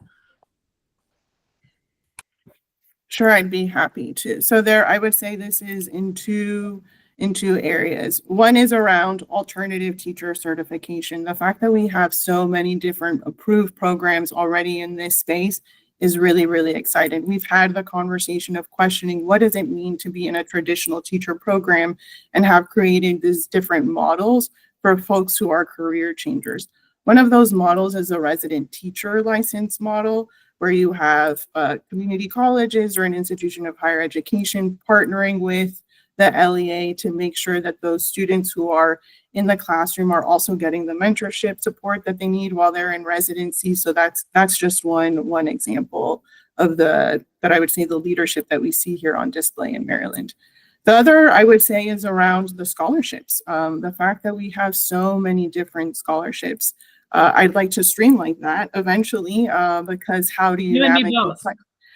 Sure, I'd be happy to. So I would say this is in two areas. One is around alternative teacher certification. The fact that we have so many different approved programs already in this space is really, really exciting. We've had the conversation of questioning what does it mean to be in a traditional teacher program, and have created these different models for folks who are career changers. One of those models is a resident teacher license model, where you have community colleges or an institution of higher education partnering with the LEA to make sure that those students who are in the classroom are also getting the mentorship support that they need while they're in residency. So that's just one example of that I would say the leadership that we see here on display in Maryland. The other I would say is around the scholarships. The fact that we have so many different scholarships. I'd like to streamline that eventually, because how do you navigate?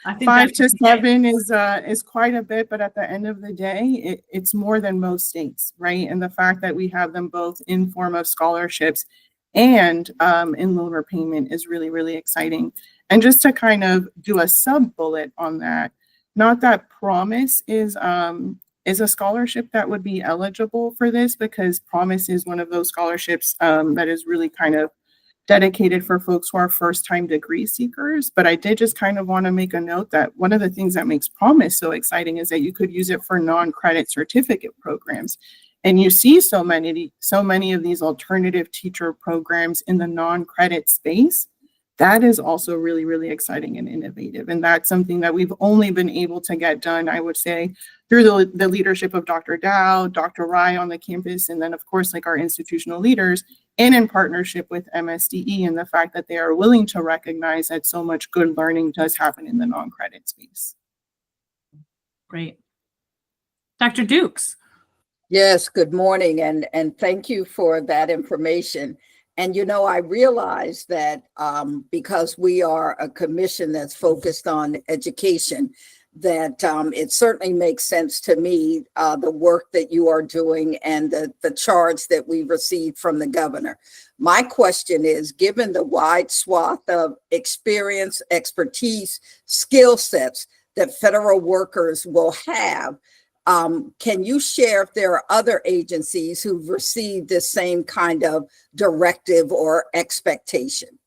I think 5 to 7 is quite a bit, but at the end of the day, it's more than most states, right? And the fact that we have them both in form of scholarships and in loan repayment is really, really exciting. And just to kind of do a sub bullet on that, not that Promise is a scholarship that would be eligible for this, because Promise is one of those scholarships that is really kind of dedicated for folks who are first-time degree seekers. But I did just kind of want to make a note that one of the things that makes Promise so exciting is that you could use it for non-credit certificate programs. And you see so many of these alternative teacher programs in the non-credit space. That is also really, really exciting and innovative. And that's something that we've only been able to get done, I would say, through the leadership of Dr. Dow, Dr. Rye on the campus, and then of course, like our institutional leaders, and in partnership with MSDE, and the fact that they are willing to recognize that so much good learning does happen in the non-credit space. Great. Dr. Dukes. Yes, good morning, and thank you for that information. And, you know, I realize that because we are a commission that's focused on education, that it certainly makes sense to me, the work that you are doing and the charge that we received from the governor. My question is, given the wide swath of experience, expertise, skill sets that federal workers will have, can you share if there are other agencies who've received this same kind of directive or expectation?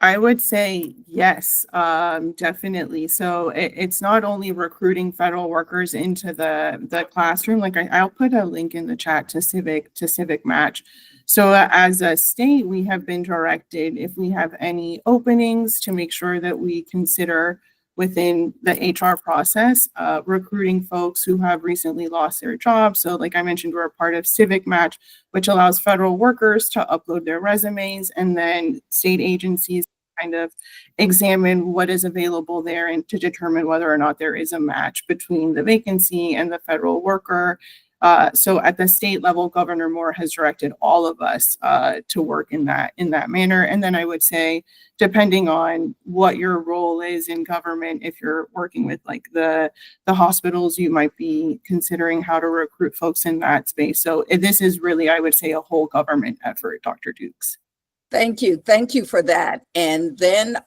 I would say yes, definitely. So it's not only recruiting federal workers into the classroom. Like I'll put a link in the chat to Civic Match. So as a state, we have been directed, if we have any openings, to make sure that we consider within the HR process, recruiting folks who have recently lost their jobs. So like I mentioned, we're a part of Civic Match, which allows federal workers to upload their resumes, and then state agencies kind of examine what is available there and to determine whether or not there is a match between the vacancy and the federal worker. So at the state level, Governor Moore has directed all of us to work in that manner. And then I would say, depending on what your role is in government, if you're working with like the hospitals, you might be considering how to recruit folks in that space. So this is really, I would say, a whole government effort, Dr. Dukes. Thank you. Thank you for that. And then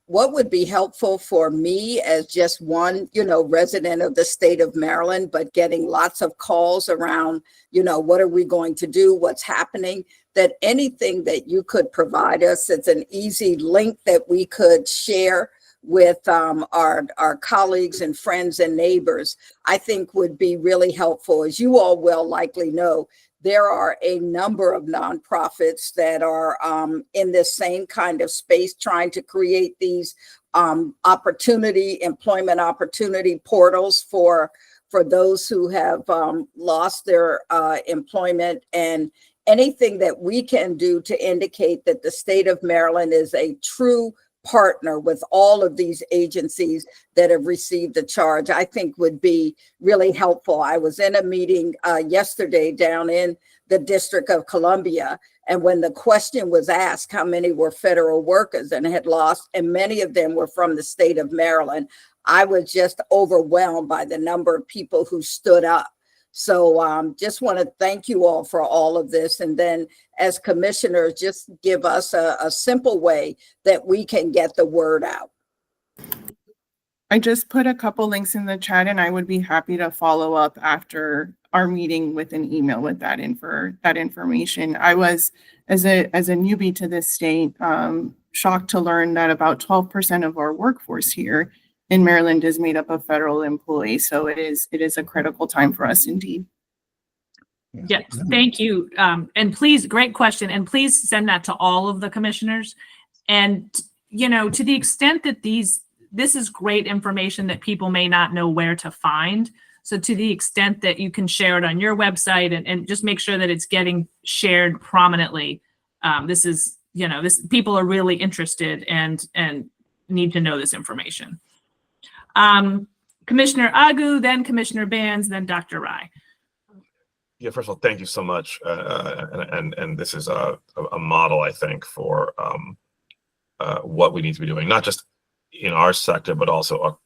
what would be helpful for me as just one, resident of the state of Maryland, but getting lots of calls around, what are we going to do? What's happening? That anything that you could provide us, it's an easy link that we could share with our colleagues and friends and neighbors, I think would be really helpful. As you all well likely know, there are a number of nonprofits that are in this same kind of space, trying to create these employment opportunity portals for those who have lost their employment, and anything that we can do to indicate that the state of Maryland is a true partner with all of these agencies that have received the charge, I think would be really helpful. I was in a meeting yesterday down in the District of Columbia, and when the question was asked how many were federal workers and had lost, and many of them were from the state of Maryland, I was just overwhelmed by the number of people who stood up. So just want to thank you all for all of this. And then as commissioners, just give us a simple way that we can get the word out. I just put a couple links in the chat, and I would be happy to follow up after our meeting with an email with that information. I was, as a newbie to this state, shocked to learn that about 12% of our workforce here in Maryland is made up of federal employees. So it is a critical time for us indeed. Yes, thank you. And please, great question. And please send that to all of the commissioners. And, to the extent that this is great information that people may not know where to find. So to the extent that you can share it on your website and just make sure that it's getting shared prominently. This is, people are really interested and need to know this information. Commissioner Agu, then Commissioner Bands, then Dr. Rye. Yeah, first of all, thank you so much. And this is a model, I think, for what we need to be doing, not just in our sector, but also,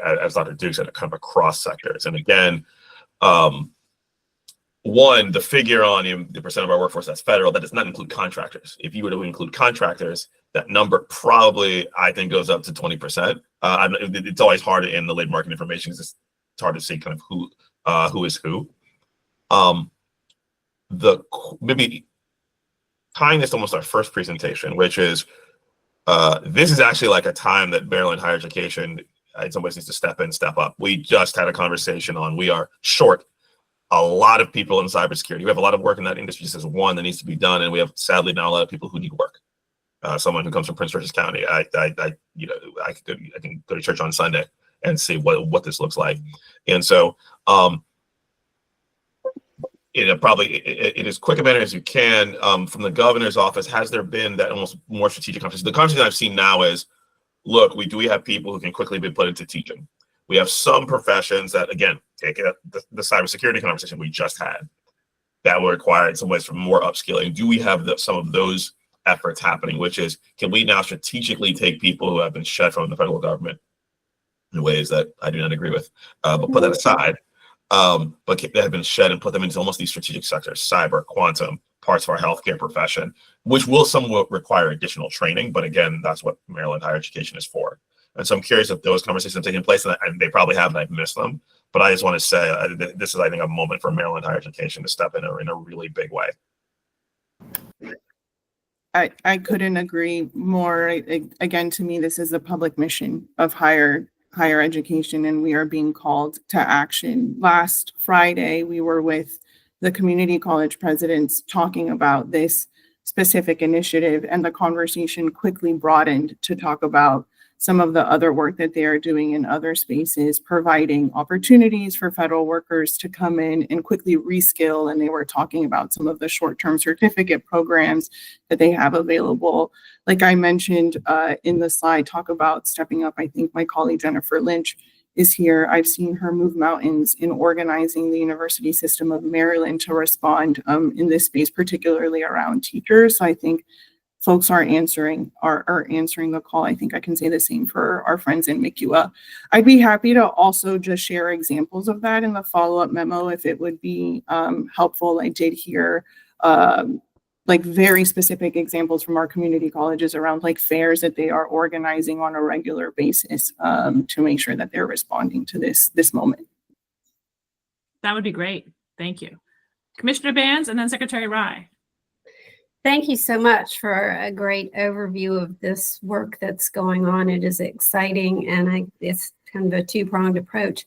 as Dr. Duke said, kind of across sectors. And again, one, the figure on the percent of our workforce that's federal, that does not include contractors. If you were to include contractors, that number probably, I think, goes up to 20%. It's always hard in the labor market information because it's hard to see kind of who is who. maybe tying this to almost our first presentation, which is this is actually like a time that Maryland higher education in some ways needs to step in, step up. We just had a conversation on we are short a lot of people in cybersecurity. We have a lot of work in that industry just as one that needs to be done, and we have sadly now a lot of people who need work. Someone who comes from Prince George's County, I can go to church on Sunday and see what this looks like, and so it is quick a manner as you can from the governor's office. Has there been that almost more strategic conversation? The conversation I've seen now is, look, we have people who can quickly be put into teaching. We have some professions that, again, take it the cybersecurity conversation we just had, that will require in some ways for more upskilling. Do we have some of those efforts happening, which is, can we now strategically take people who have been shed from the federal government in ways that I do not agree with, but put that aside, but they have been shed and put them into almost these strategic sectors, cyber, quantum, parts of our healthcare profession, which will somewhat require additional training. But again, that's what Maryland higher education is for. And so I'm curious if those conversations have taken place, and they probably have, and I've missed them. But I just want to say this is, I think, a moment for Maryland higher education to step in a really big way. I couldn't agree more. Again, to me, this is a public mission of higher education, and we are being called to action. Last Friday, we were with the community college presidents talking about this specific initiative, and the conversation quickly broadened to talk about some of the other work that they are doing in other spaces, providing opportunities for federal workers to come in and quickly reskill. And they were talking about some of the short-term certificate programs that they have available. Like I mentioned in the slide, talk about stepping up. I think my colleague Jennifer Lynch is here. I've seen her move mountains in organizing the University System of Maryland to respond in this space, particularly around teachers. So I think folks are answering the call. I think I can say the same for our friends in MHEC. I'd be happy to also just share examples of that in the follow-up memo if it would be helpful. I did hear like very specific examples from our community colleges around like fairs that they are organizing on a regular basis to make sure that they're responding to this moment. That would be great. Thank you. Commissioner Bands and then Secretary Rye. Thank you so much for a great overview of this work that's going on. It is exciting, and it's kind of a two-pronged approach.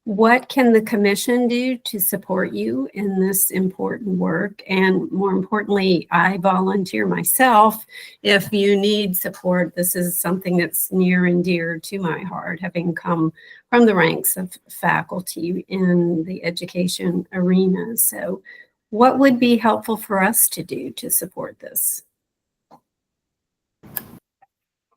What can the commission do to support you in this important work? And more importantly, I volunteer myself. If you need support, this is something that's near and dear to my heart, having come from the ranks of faculty in the education arena. So what would be helpful for us to do to support this?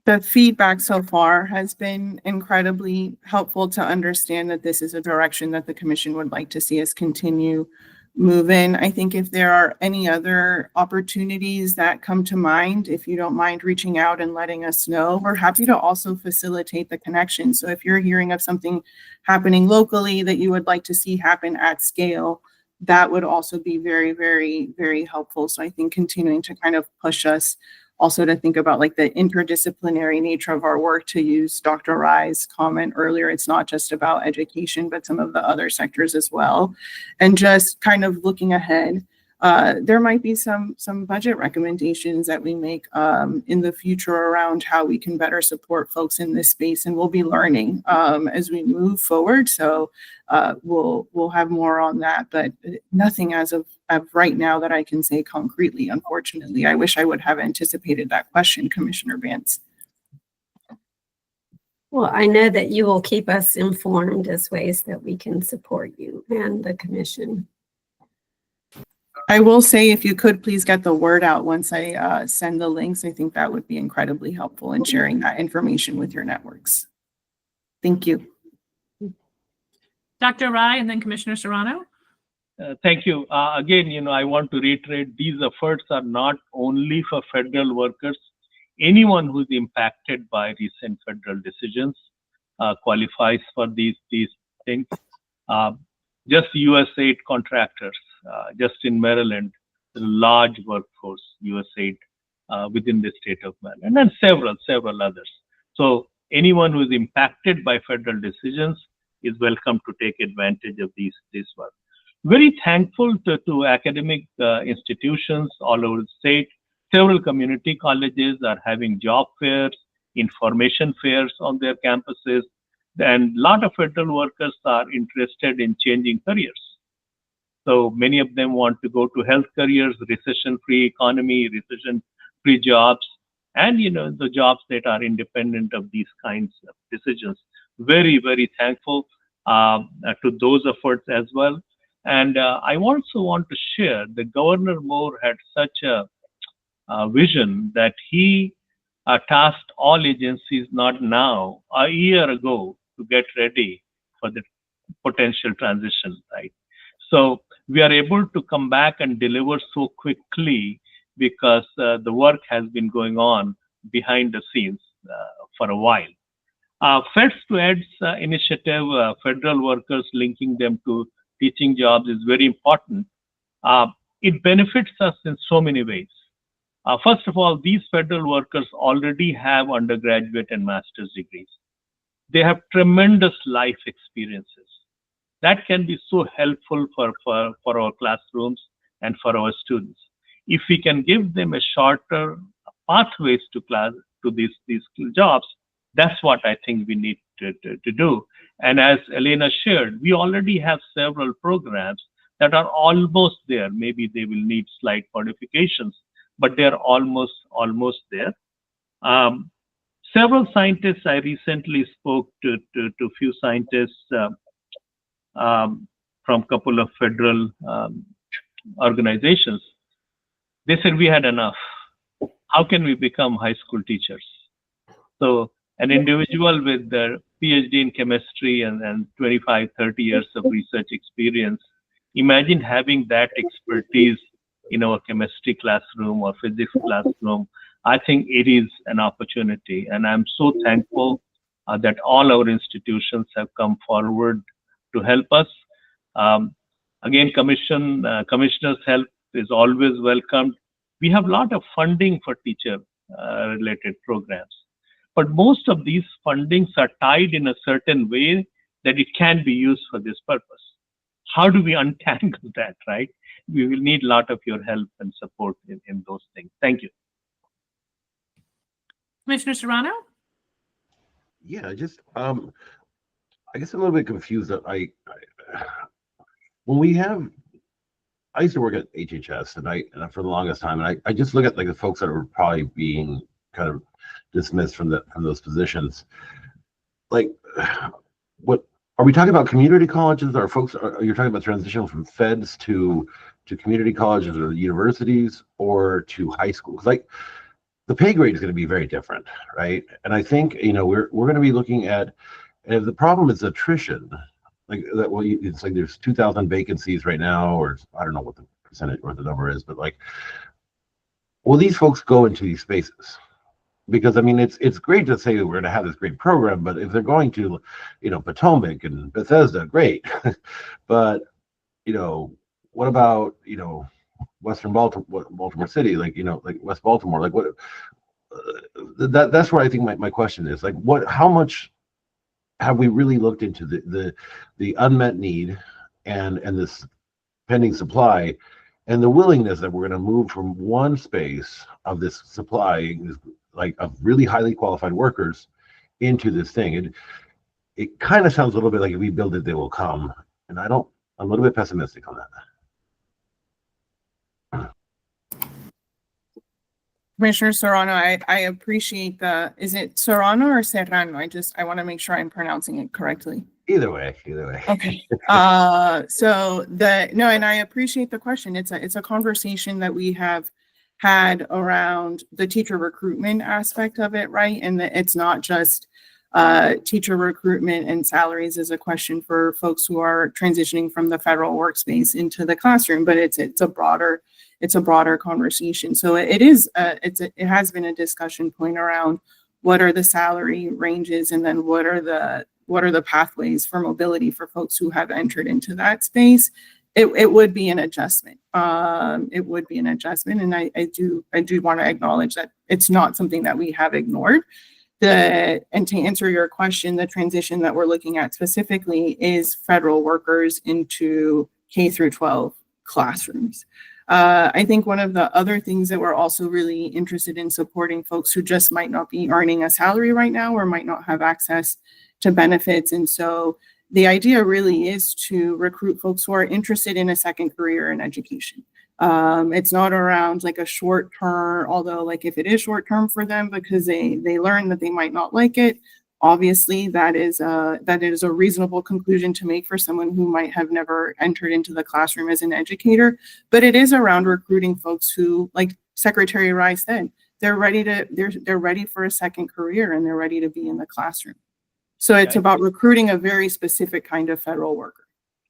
The feedback so far has been incredibly helpful to understand that this is a direction that the commission would like to see us continue move in. I think if there are any other opportunities that come to mind, if you don't mind reaching out and letting us know, we're happy to also facilitate the connection. So if you're hearing of something happening locally that you would like to see happen at scale, that would also be very, very, very helpful. So I think continuing to kind of push us also to think about like the interdisciplinary nature of our work, to use Dr. Rye's comment earlier. It's not just about education, but some of the other sectors as well. And just kind of looking ahead, there might be some budget recommendations that we make in the future around how we can better support folks in this space, and we'll be learning as we move forward. So we'll have more on that, but nothing as of right now that I can say concretely, unfortunately. I wish I would have anticipated that question, Commissioner Vance. Well, I know that you will keep us informed as ways that we can support you and the commission. I will say, if you could please get the word out once I send the links, I think that would be incredibly helpful in sharing that information with your networks. Thank you. Dr. Rye and then Commissioner Serrano. Thank you. Again, I want to reiterate, these efforts are not only for federal workers. Anyone who's impacted by recent federal decisions qualifies for these things. Just USAID contractors, just in Maryland, a large workforce, USAID within the state of Maryland, and several others. So anyone who is impacted by federal decisions is welcome to take advantage of this work. Very thankful to academic institutions all over the state. Several community colleges are having job fairs, information fairs on their campuses, and a lot of federal workers are interested in changing careers. So many of them want to go to health careers, recession-free economy, recession-free jobs, and the jobs that are independent of these kinds of decisions. Very, very thankful to those efforts as well. And I also want to share that Governor Moore had such a vision that he tasked all agencies, not now, a year ago, to get ready for the potential transition, right? So we are able to come back and deliver so quickly because the work has been going on behind the scenes for a while. Feds to Eds initiative, federal workers linking them to teaching jobs is very important. It benefits us in so many ways. First of all, these federal workers already have undergraduate and master's degrees. They have tremendous life experiences. That can be so helpful for our classrooms and for our students. If we can give them a shorter pathways to these jobs, that's what I think we need to do. And as Elena shared, we already have several programs that are almost there. Maybe they will need slight modifications, but they're almost there. Several scientists, I recently spoke to a few scientists from a couple of federal organizations. They said we had enough. How can we become high school teachers? So an individual with their PhD in chemistry and 25, 30 years of research experience, imagine having that expertise in our chemistry classroom or physics classroom. I think it is an opportunity, and I'm so thankful that all our institutions have come forward to help us. Again, commissioner's help is always welcomed. We have a lot of funding for teacher-related programs, but most of these fundings are tied in a certain way that it can be used for this purpose. How do we untangle that, right? We will need a lot of your help and support in those things. Thank you. Commissioner Serrano? Yeah, just I guess I'm a little bit confused that when we have, I used to work at HHS and for the longest time, and I just look at like the folks that were probably being kind of dismissed from those positions. Like, what are we talking about? Community colleges? Are you're talking about transition from feds to community colleges or universities or to high schools? Like, the pay grade is going to be very different, right? And I think we're going to be looking at, if the problem is attrition, like that. Well, it's like there's 2,000 vacancies right now, or I don't know what the percentage or the number is, but like, will these folks go into these spaces? Because I mean, it's great to say we're going to have this great program, but if they're going to, Potomac and Bethesda, great. But what about Western Baltimore City, like West Baltimore, like what? That's where I think my question is, like, how much have we really looked into the unmet need and this pending supply, and the willingness that we're going to move from one space of this supply, like of really highly qualified workers, into this thing? It kind of sounds a little bit like if we build it, they will come, and I'm a little bit pessimistic on that. Commissioner Serrano, I appreciate is it Serrano or Serrano? I want to make sure I'm pronouncing it correctly. Either way. Okay. And I appreciate the question. It's a conversation that we have had around the teacher recruitment aspect of it, right? And that it's not just teacher recruitment and salaries is a question for folks who are transitioning from the federal workspace into the classroom, but it's a broader conversation. So it has been a discussion point around what are the salary ranges, and then what are the pathways for mobility for folks who have entered into that space. It would be an adjustment. And I do want to acknowledge that it's not something that we have ignored. And to answer your question, the transition that we're looking at specifically is federal workers into K through 12 classrooms. I think one of the other things that we're also really interested in supporting folks who just might not be earning a salary right now or might not have access to benefits. And so the idea really is to recruit folks who are interested in a second career in education. It's not around like a short term, although like if it is short term for them because they learn that they might not like it, obviously that is a reasonable conclusion to make for someone who might have never entered into the classroom as an educator. But it is around recruiting folks who, like Secretary Rice said, they're ready for a second career and they're ready to be in the classroom. So it's about recruiting a very specific kind of federal worker.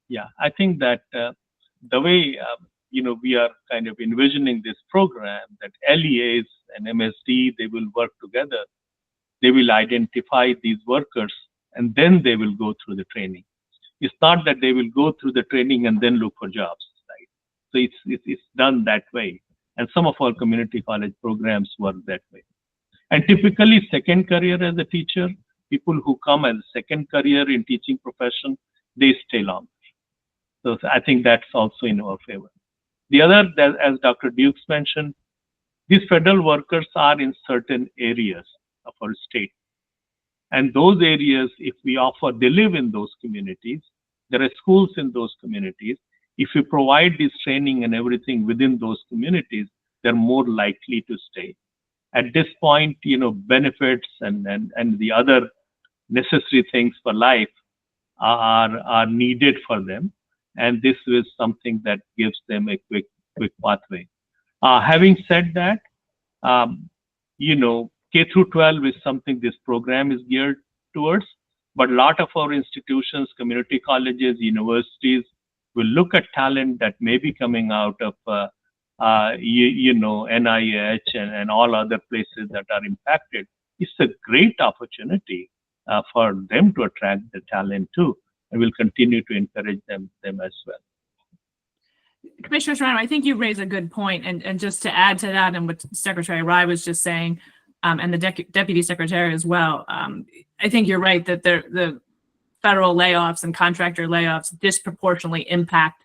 Yeah, I think that the way we are kind of envisioning this program, that LEAs and MSD, they will work together. They will identify these workers and then they will go through the training. It's not that they will go through the training and then look for jobs, right? So it's done that way. And some of our community college programs work that way. And typically second career as a teacher, people who come as second career in teaching profession, they stay long. So I think that's also in our favor. The other, as Dr. Dukes mentioned, these federal workers are in certain areas of our state. And those areas, if we offer, they live in those communities, there are schools in those communities. If we provide this training and everything within those communities, they're more likely to stay. At this point, benefits and the other necessary things for life are needed for them. And this is something that gives them a quick pathway. Having said that, K through 12 is something this program is geared towards, but a lot of our institutions, community colleges, universities will look at talent that may be coming out of, NIH and all other places that are impacted. It's a great opportunity for them to attract the talent too, and we'll continue to encourage them as well. Commissioner Serrano, I think you raise a good point, and just to add to that and what Secretary Rye was just saying, and the Deputy Secretary as well, I think you're right that the federal layoffs and contractor layoffs disproportionately impact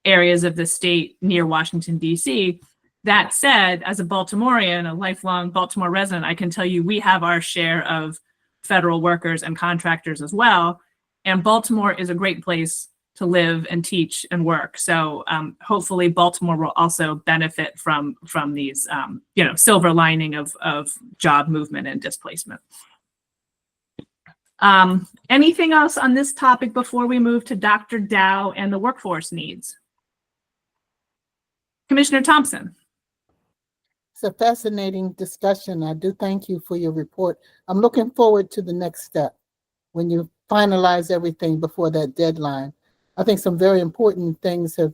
areas of the state near Washington, D.C. That said, as a Baltimorean, a lifelong Baltimore resident, I can tell you we have our share of federal workers and contractors as well, and Baltimore is a great place to live and teach and work. So hopefully Baltimore will also benefit from these, silver lining of job movement and displacement. Anything else on this topic before we move to Dr. Dow and the workforce needs? Commissioner Thompson. It's a fascinating discussion. I do thank you for your report. I'm looking forward to the next step when you finalize everything before that deadline. I think some very important things have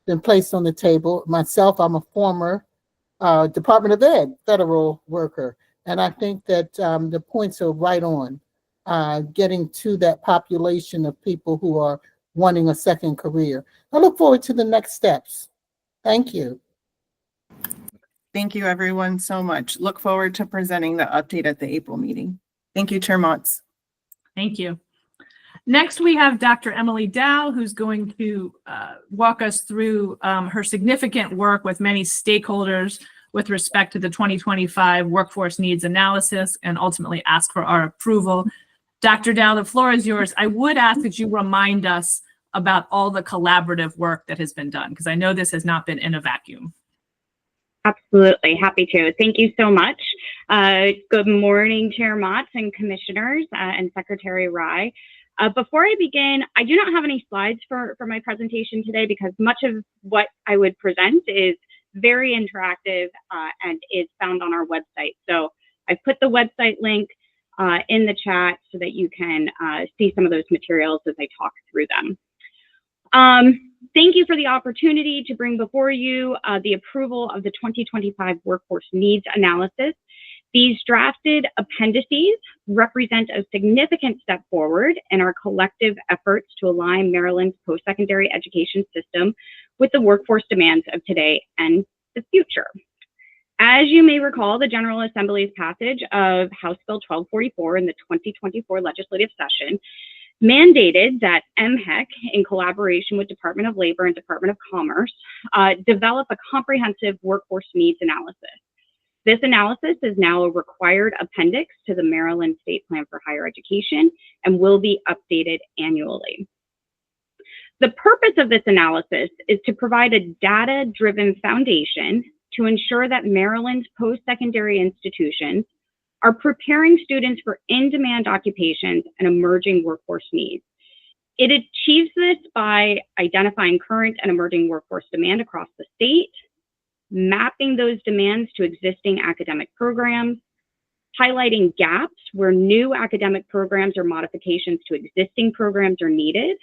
been placed on the table. Myself, I'm a former Department of Ed federal worker, and I think that the points are right on, getting to that population of people who are wanting a second career. I look forward to the next steps. Thank you. Thank you, everyone, so much. Look forward to presenting the update at the April meeting. Thank you, Chair Motz. Thank you. Next, we have Dr. Emily Dow, who's going to walk us through her significant work with many stakeholders with respect to the 2025 workforce needs analysis and ultimately ask for our approval. Dr. Dow, the floor is yours. I would ask that you remind us about all the collaborative work that has been done, because I know this has not been in a vacuum. Absolutely, happy to. Thank you so much. Good morning, Chair Motz and Commissioners and Secretary Rye. Before I begin, I do not have any slides for my presentation today because much of what I would present is very interactive and is found on our website. So I've put the website link in the chat so that you can see some of those materials as I talk through them. Thank you for the opportunity to bring before you the approval of the 2025 workforce needs analysis. These drafted appendices represent a significant step forward in our collective efforts to align Maryland's post-secondary education system with the workforce demands of today and the future. As you may recall, the General Assembly's passage of House Bill 1244 in the 2024 legislative session mandated that MHEC, in collaboration with Department of Labor and Department of Commerce, develop a comprehensive workforce needs analysis. This analysis is now a required appendix to the Maryland State Plan for Higher Education and will be updated annually. The purpose of this analysis is to provide a data-driven foundation to ensure that Maryland's post-secondary institutions are preparing students for in-demand occupations and emerging workforce needs. It achieves this by identifying current and emerging workforce demand across the state, mapping those demands to existing academic programs, highlighting gaps where new academic programs or modifications to existing programs are needed,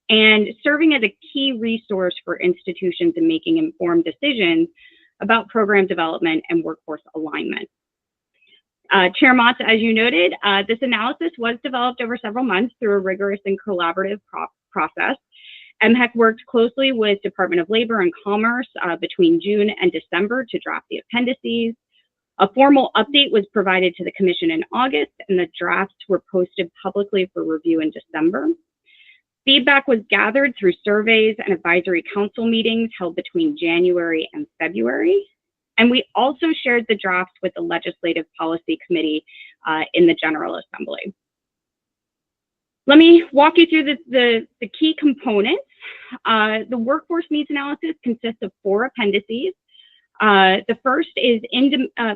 and serving as a key resource for institutions in making informed decisions about program development and workforce alignment. Chair Motz, as you noted, this analysis was developed over several months through a rigorous and collaborative process. MHEC worked closely with Department of Labor and Commerce between June and December to draft the appendices. A formal update was provided to the Commission in August, and the drafts were posted publicly for review in December. Feedback was gathered through surveys and advisory council meetings held between January and February. And we also shared the draft with the Legislative Policy Committee in the General Assembly. Let me walk you through the key components. The workforce needs analysis consists of 4 appendices. The first is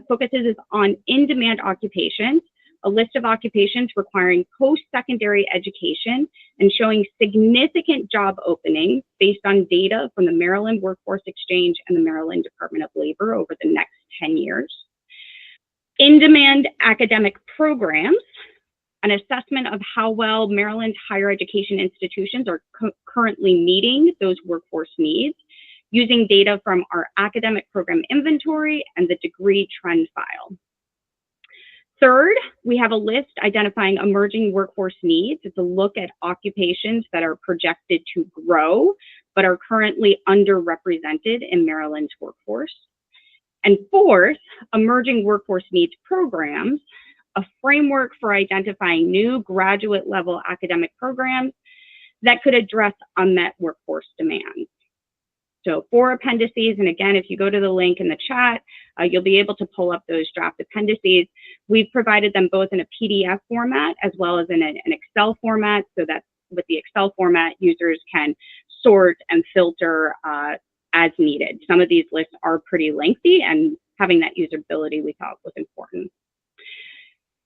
focuses on in-demand occupations, a list of occupations requiring post-secondary education and showing significant job openings based on data from the Maryland Workforce Exchange and the Maryland Department of Labor over the next 10 years. In-demand academic programs, an assessment of how well Maryland higher education institutions are currently meeting those workforce needs using data from our academic program inventory and the degree trend file. Third, we have a list identifying emerging workforce needs. It's a look at occupations that are projected to grow, but are currently underrepresented in Maryland's workforce. And fourth, emerging workforce needs programs, a framework for identifying new graduate level academic programs that could address unmet workforce demands. So 4 appendices, and again, if you go to the link in the chat, you'll be able to pull up those draft appendices. We've provided them both in a PDF format as well as in an Excel format, so that with the Excel format, users can sort and filter as needed. Some of these lists are pretty lengthy, and having that usability we thought was important.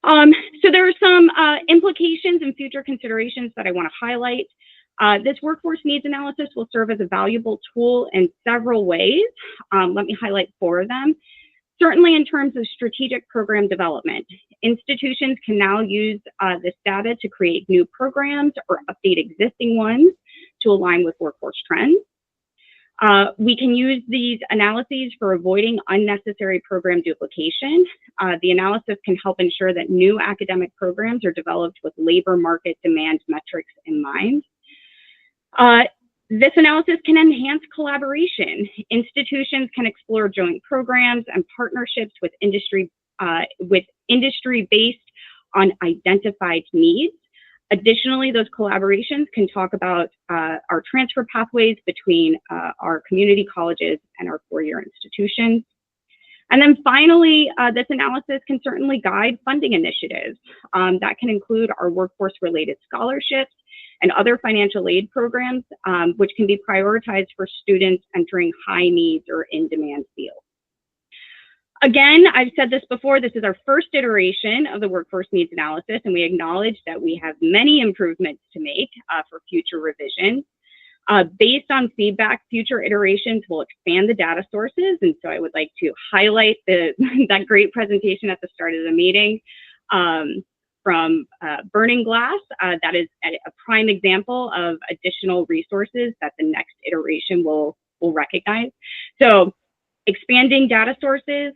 So there are some implications and future considerations that I want to highlight. This workforce needs analysis will serve as a valuable tool in several ways. Let me highlight 4 of them. Certainly in terms of strategic program development, institutions can now use this data to create new programs or update existing ones to align with workforce trends. We can use these analyses for avoiding unnecessary program duplication. The analysis can help ensure that new academic programs are developed with labor market demand metrics in mind. This analysis can enhance collaboration. Institutions can explore joint programs and partnerships with industry based on identified needs. Additionally, those collaborations can talk about our transfer pathways between our community colleges and our 4-year institutions. And then finally, this analysis can certainly guide funding initiatives. That can include our workforce-related scholarships and other financial aid programs, which can be prioritized for students entering high needs or in-demand fields. Again, I've said this before, this is our first iteration of the workforce needs analysis, and we acknowledge that we have many improvements to make for future revisions. Based on feedback, future iterations will expand the data sources, and so I would like to highlight that great presentation at the start of the meeting from Burning Glass. That is a prime example of additional resources that the next iteration will recognize. So expanding data sources,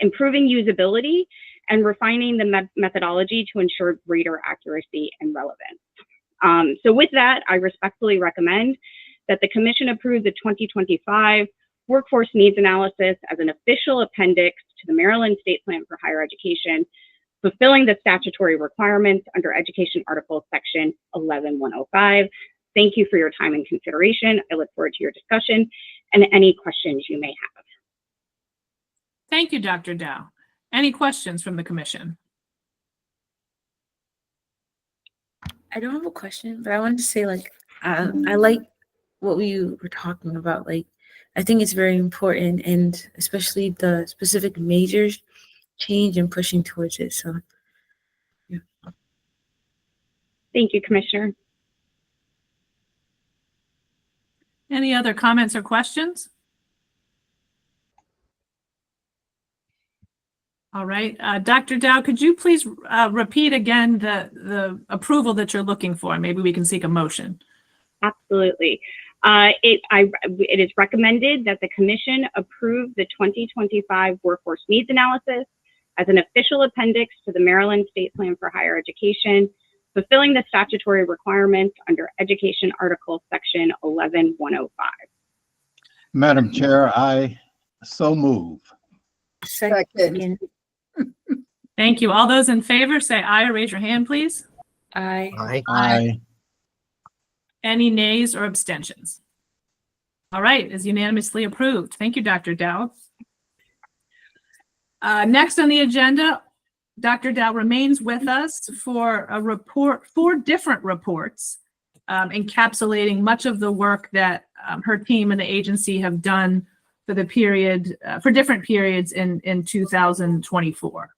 improving usability, and refining the methodology to ensure greater accuracy and relevance. So with that, I respectfully recommend that the Commission approve the 2025 Workforce Needs Analysis as an official appendix to the Maryland State Plan for Higher Education fulfilling the statutory requirements under Education Article Section 11105. Thank you for your time and consideration. I look forward to your discussion and any questions you may have. Thank you, Dr. Dow. Any questions from the commission? I don't have a question, but I wanted to say, like, I like what we were talking about. Like, I think it's very important, and especially the specific majors change and pushing towards it. So, yeah. Thank you, Commissioner. Any other comments or questions? All right, Dr. Dow, could you please repeat again the approval that you're looking for? Maybe we can seek a motion. Absolutely. It is recommended that the Commission approve the 2025 Workforce Needs Analysis as an official appendix to the Maryland State Plan for Higher Education, fulfilling the statutory requirements under Education Article Section 11105. Madam Chair, I so move. Second. Thank you. All those in favor say aye or raise your hand, please. Aye. Aye. Any nays or abstentions? All right, is unanimously approved. Thank you, Dr. Dow. Next on the agenda, Dr. Dow remains with us for a report, 4 different reports encapsulating much of the work that her team and the agency have done for the period, for different periods in 2024.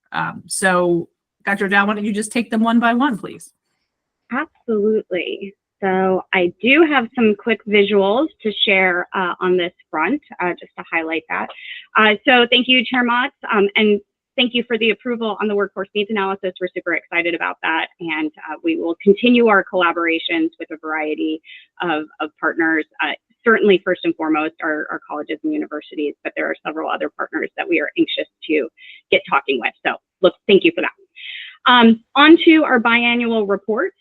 So Dr. Dow, why don't you just take them one by one, please? Absolutely. So I do have some quick visuals to share on this front, just to highlight that. So thank you, Chair Motz, and thank you for the approval on the workforce needs analysis. We're super excited about that, and we will continue our collaborations with a variety of partners. Certainly, first and foremost, our colleges and universities, but there are several other partners that we are anxious to get talking with. So thank you for that. On to our biannual reports.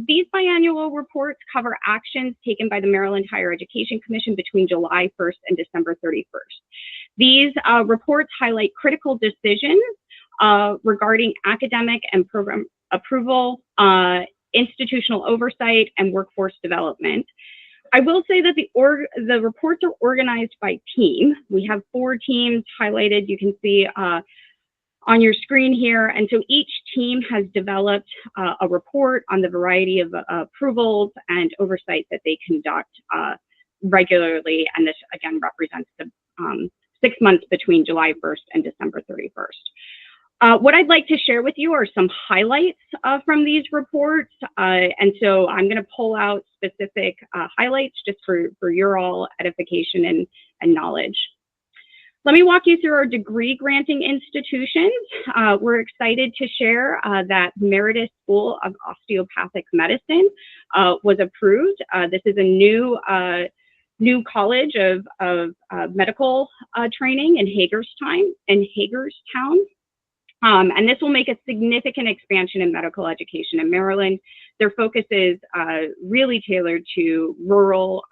These biannual reports cover actions taken by the Maryland Higher Education Commission between July 1st and December 31st. These reports highlight critical decisions regarding academic and program approval, institutional oversight, and workforce development. I will say that the reports are organized by team. We have 4 teams highlighted. You can see on your screen here. And so each team has developed a report on the variety of approvals and oversight that they conduct regularly. And this, again, represents the 6 months between July 1st and December 31st. What I'd like to share with you are some highlights from these reports. And so I'm going to pull out specific highlights just for your all edification and knowledge. Let me walk you through our degree granting institutions. We're excited to share that Meredith School of Osteopathic Medicine was approved. This is a new college of medical training in Hagerstown. And this will make a significant expansion in medical education in Maryland. Their focus is really tailored to rural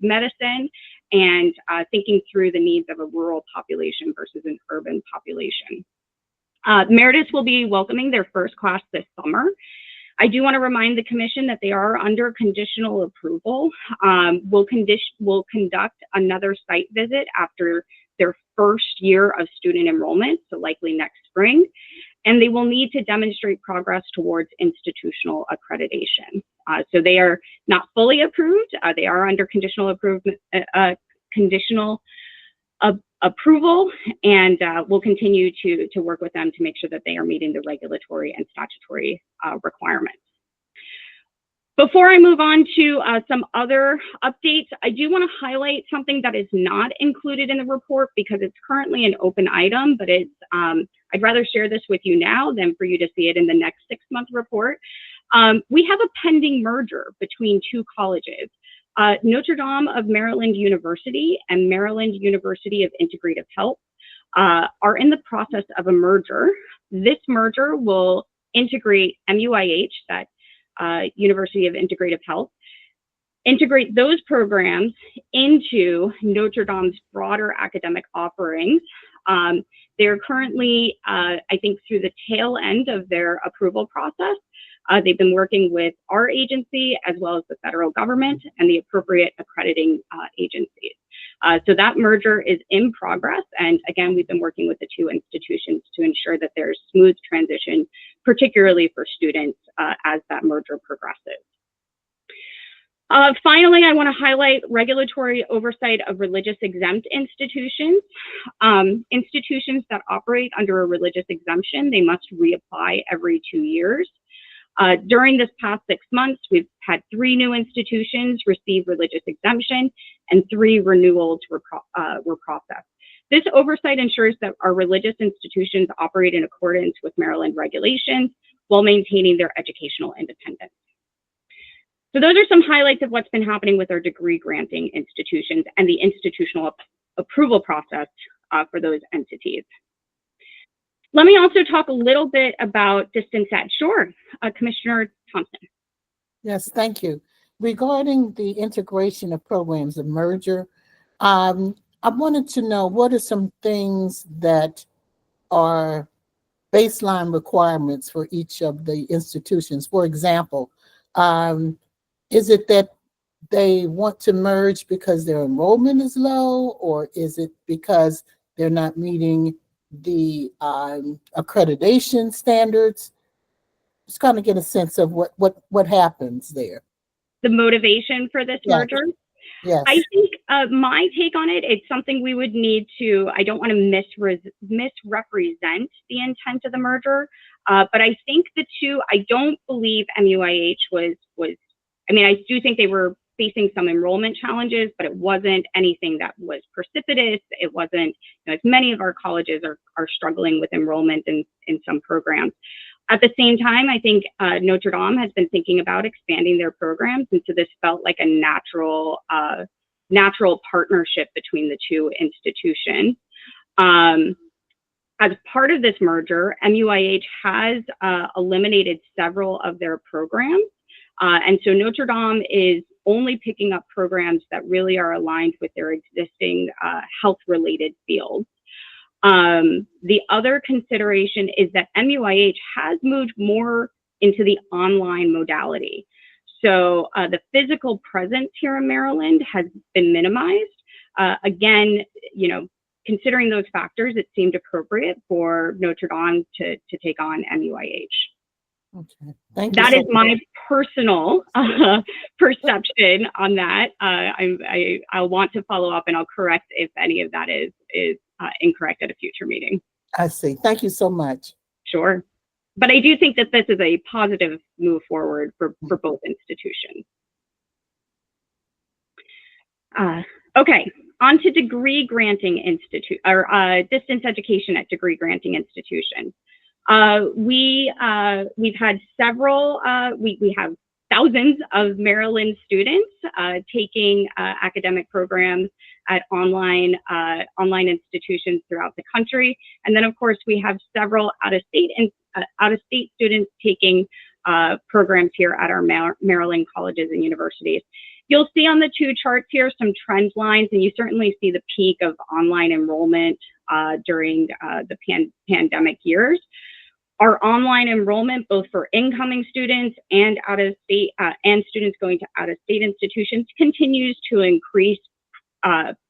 medicine and thinking through the needs of a rural population versus an urban population. Meredith will be welcoming their first class this summer. I do want to remind the Commission that they are under conditional approval. We'll conduct another site visit after their first year of student enrollment, so likely next spring, and they will need to demonstrate progress towards institutional accreditation. So they are not fully approved. They are under conditional approval, and we'll continue to work with them to make sure that they are meeting the regulatory and statutory requirements. Before I move on to some other updates, I do want to highlight something that is not included in the report because it's currently an open item, but it's I'd rather share this with you now than for you to see it in the next 6-month report. We have a pending merger between 2 colleges. Notre Dame of Maryland University and Maryland University of Integrative Health are in the process of a merger. This merger will integrate MUIH, that University of Integrative Health, integrate those programs into Notre Dame's broader academic offerings. They're currently, I think, through the tail end of their approval process. They've been working with our agency as well as the federal government and the appropriate accrediting agencies. So that merger is in progress. And again, we've been working with the two institutions to ensure that there's smooth transition, particularly for students as that merger progresses. Finally, I want to highlight regulatory oversight of religious exempt institutions. Institutions that operate under a religious exemption, they must reapply every 2 years. During this past 6 months, we've had 3 new institutions receive religious exemption and 3 renewals were processed. This oversight ensures that our religious institutions operate in accordance with Maryland regulations while maintaining their educational independence. So those are some highlights of what's been happening with our degree granting institutions and the institutional approval process for those entities. Let me also talk a little bit about distance ed. Sure, Commissioner Thompson. Yes, thank you. Regarding the integration of programs, the merger, I wanted to know what are some things that are baseline requirements for each of the institutions. For example, is it that they want to merge because their enrollment is low, or is it because they're not meeting the accreditation standards? Just kind of get a sense of what happens there. The motivation for this merger? Yes. I think my take on it, it's something we would need to, I don't want to misrepresent the intent of the merger, but I think the two, I don't believe MUIH was, I mean, I do think they were facing some enrollment challenges, but it wasn't anything that was precipitous. It wasn't, as many of our colleges are struggling with enrollment in some programs. At the same time, I think Notre Dame has been thinking about expanding their programs, and so this felt like a natural partnership between the two institutions. As part of this merger, MUIH has eliminated several of their programs, and so Notre Dame is only picking up programs that really are aligned with their existing health-related fields. The other consideration is that MUIH has moved more into the online modality. So the physical presence here in Maryland has been minimized. Again, considering those factors, it seemed appropriate for Notre Dame to take on MUIH. Okay. Thank you. That is my personal perception on that. I'll want to follow up and I'll correct if any of that is incorrect at a future meeting. I see. Thank you so much. Sure. But I do think that this is a positive move forward for both institutions. Okay, on to degree granting institute or distance education at degree granting institutions. We've had several, we have thousands of Maryland students taking academic programs at online institutions throughout the country. And then of course we have several out-of-state students taking programs here at our Maryland colleges and universities. You'll see on the two charts here some trend lines, and you certainly see the peak of online enrollment during the pandemic years. Our online enrollment, both for incoming students and out-of-state and students going to out-of-state institutions, continues to increase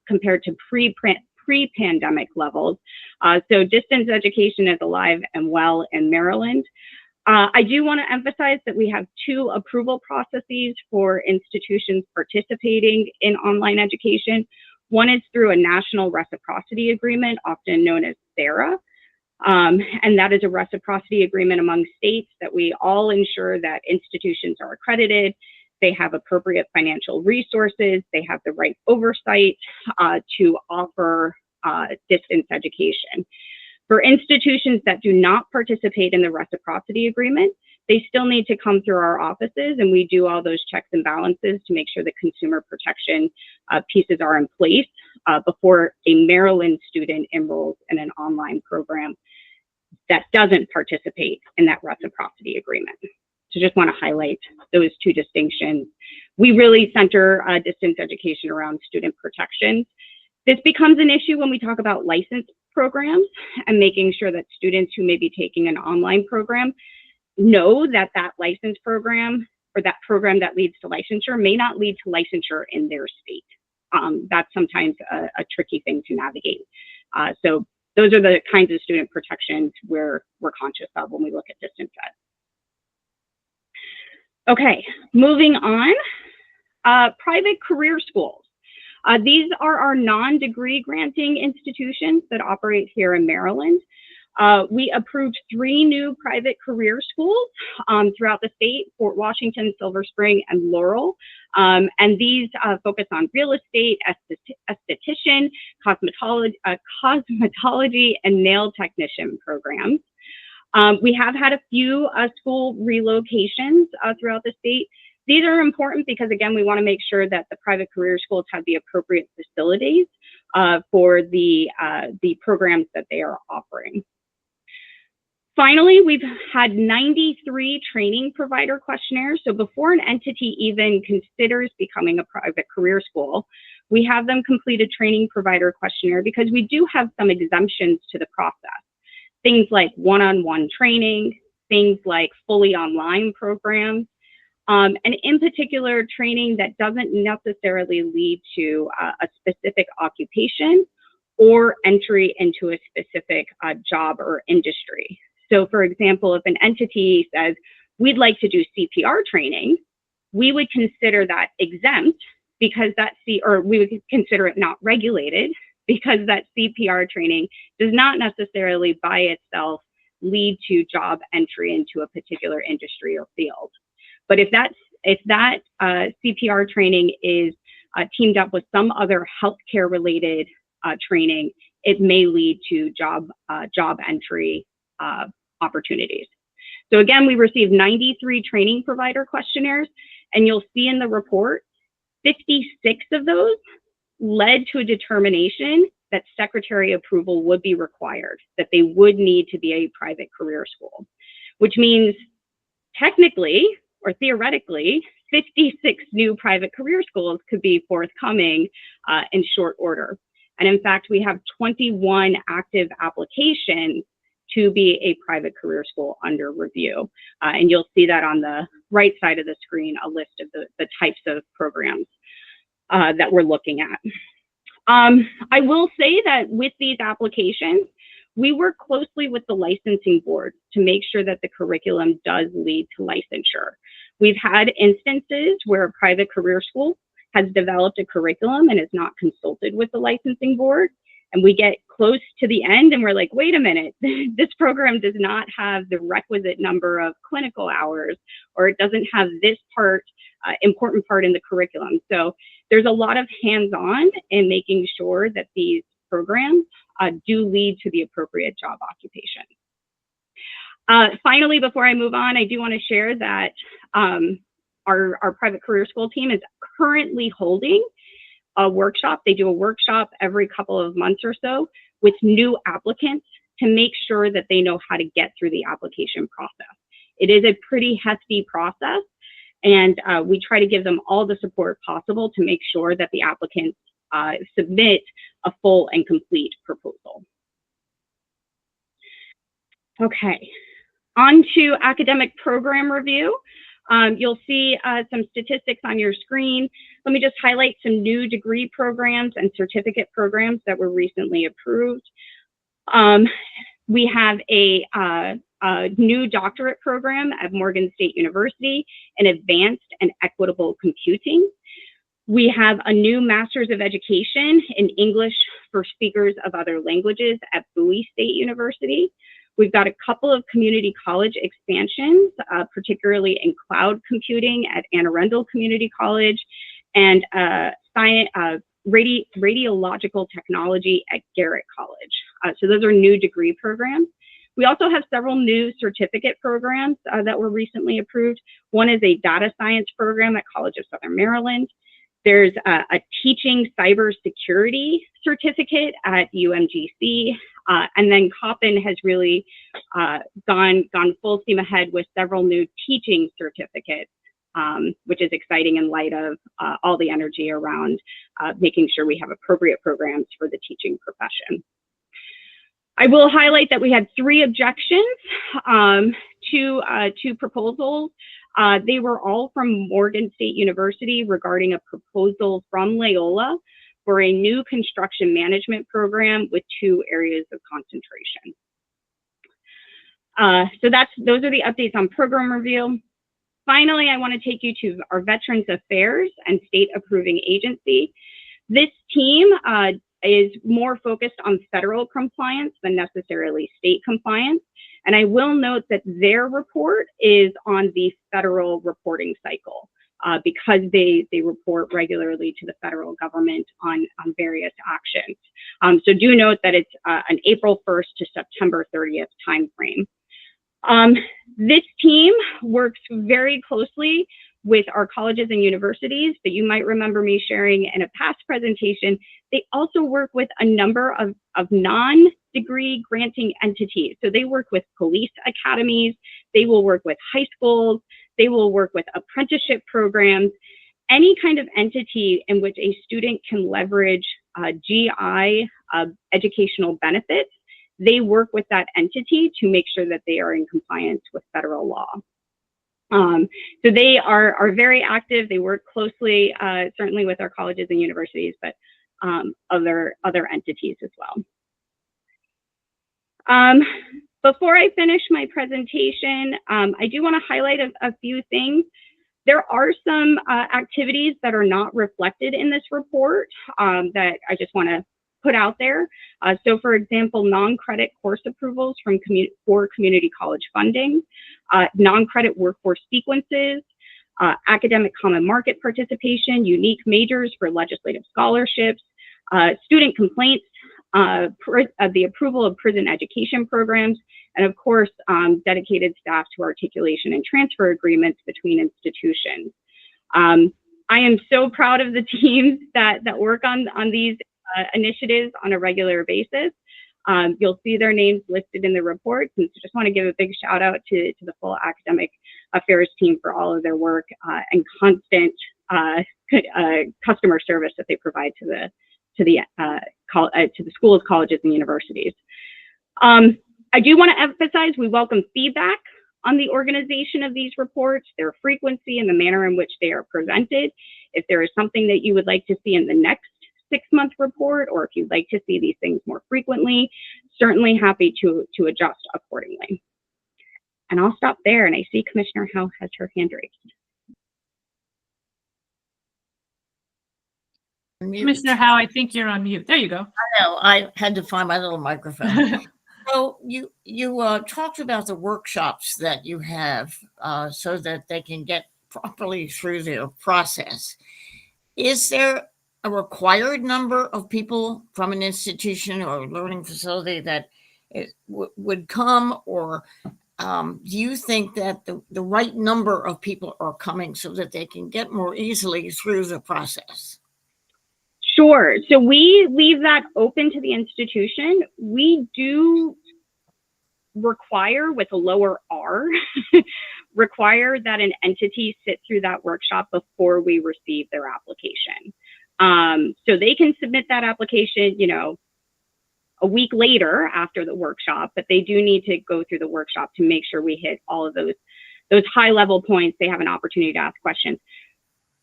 compared to pre-pandemic levels. So distance education is alive and well in Maryland. I do want to emphasize that we have 2 approval processes for institutions participating in online education. One is through a national reciprocity agreement, often known as SARA. And that is a reciprocity agreement among states that we all ensure that institutions are accredited, they have appropriate financial resources, they have the right oversight to offer distance education. For institutions that do not participate in the reciprocity agreement, they still need to come through our offices, and we do all those checks and balances to make sure the consumer protection pieces are in place before a Maryland student enrolls in an online program that doesn't participate in that reciprocity agreement. So just want to highlight those 2 distinctions. We really center distance education around student protection. This becomes an issue when we talk about licensed programs and making sure that students who may be taking an online program know that that license program or that program that leads to licensure may not lead to licensure in their state. That's sometimes a tricky thing to navigate. So those are the kinds of student protections we're conscious of when we look at distance ed. Okay, moving on. Private career schools. These are our non-degree granting institutions that operate here in Maryland. We approved 3 new private career schools throughout the state: Fort Washington, Silver Spring, and Laurel. And these focus on real estate, esthetician, cosmetology, and nail technician programs. We have had a few school relocations throughout the state. These are important because, again, we want to make sure that the private career schools have the appropriate facilities for the programs that they are offering. Finally, we've had 93 training provider questionnaires. So before an entity even considers becoming a private career school, we have them complete a training provider questionnaire because we do have some exemptions to the process. Things like one-on-one training, things like fully online programs, and in particular, training that doesn't necessarily lead to a specific occupation or entry into a specific job or industry. So for example, if an entity says, we'd like to do CPR training, we would consider that exempt because we would consider it not regulated because that CPR training does not necessarily by itself lead to job entry into a particular industry or field. But if that CPR training is teamed up with some other healthcare related training, it may lead to job entry opportunities. So again, we received 93 training provider questionnaires, and you'll see in the report, 56 of those led to a determination that secretary approval would be required, that they would need to be a private career school, which means technically or theoretically, 56 new private career schools could be forthcoming in short order. And in fact, we have 21 active applications to be a private career school under review. And you'll see that on the right side of the screen, a list of the types of programs that we're looking at. I will say that with these applications, we work closely with the licensing board to make sure that the curriculum does lead to licensure. We've had instances where a private career school has developed a curriculum and is not consulted with the licensing board. And we get close to the end and we're like, wait a minute, this program does not have the requisite number of clinical hours, or it doesn't have this part, important part in the curriculum. So there's a lot of hands-on in making sure that these programs do lead to the appropriate job occupation. Finally, before I move on, I do want to share that our private career school team is currently holding a workshop. They do a workshop every couple of months or so with new applicants to make sure that they know how to get through the application process. It is a pretty hefty process, and we try to give them all the support possible to make sure that the applicants submit a full and complete proposal. Okay, on to academic program review. You'll see some statistics on your screen. Let me just highlight some new degree programs and certificate programs that were recently approved. We have a new doctorate program at Morgan State University in advanced and equitable computing. We have a new Master's of Education in English for speakers of other languages at Bowie State University. We've got a couple of community college expansions, particularly in cloud computing at Anne Arundel Community College, and radiological technology at Garrett College. So those are new degree programs. We also have several new certificate programs that were recently approved. One is a data science program at College of Southern Maryland. There's a teaching cybersecurity certificate at UMGC. And then Coppin has really gone full steam ahead with several new teaching certificates, which is exciting in light of all the energy around making sure we have appropriate programs for the teaching profession. I will highlight that we had 3 objections to proposals. They were all from Morgan State University regarding a proposal from Loyola for a new construction management program with 2 areas of concentration. So those are the updates on program review. Finally, I want to take you to our Veterans Affairs and State Approving Agency. This team is more focused on federal compliance than necessarily state compliance. And I will note that their report is on the federal reporting cycle because they report regularly to the federal government on various actions. So do note that it's an April 1st to September 30th timeframe. This team works very closely with our colleges and universities, but you might remember me sharing in a past presentation, they also work with a number of non-degree granting entities. So they work with police academies, they will work with high schools, they will work with apprenticeship programs, any kind of entity in which a student can leverage GI educational benefits. They work with that entity to make sure that they are in compliance with federal law. So they are very active. They work closely, certainly with our colleges and universities, but other entities as well. Before I finish my presentation, I do want to highlight a few things. There are some activities that are not reflected in this report that I just want to put out there. So for example, non-credit course approvals for community college funding, non-credit workforce sequences, academic common market participation, unique majors for legislative scholarships, student complaints, the approval of prison education programs, and of course, dedicated staff to articulation and transfer agreements between institutions. I am so proud of the teams that work on these initiatives on a regular basis. You'll see their names listed in the report. And so just want to give a big shout out to the full academic affairs team for all of their work and constant customer service that they provide to the schools, colleges, and universities. I do want to emphasize we welcome feedback on the organization of these reports, their frequency, and the manner in which they are presented. If there is something that you would like to see in the next 6-month report, or if you'd like to see these things more frequently, certainly happy to adjust accordingly. And I'll stop there, and I see Commissioner Howe has her hand raised. Commissioner Howe, I think you're on mute. There you go. I know, I had to find my little microphone. So you talked about the workshops that you have so that they can get properly through their process. Is there a required number of people from an institution or learning facility that would come, or do you think that the right number of people are coming so that they can get more easily through the process? Sure. So we leave that open to the institution. We do require, with a lower R, require that an entity sit through that workshop before we receive their application. So they can submit that application, a week later after the workshop, but they do need to go through the workshop to make sure we hit all of those high level points. They have an opportunity to ask questions.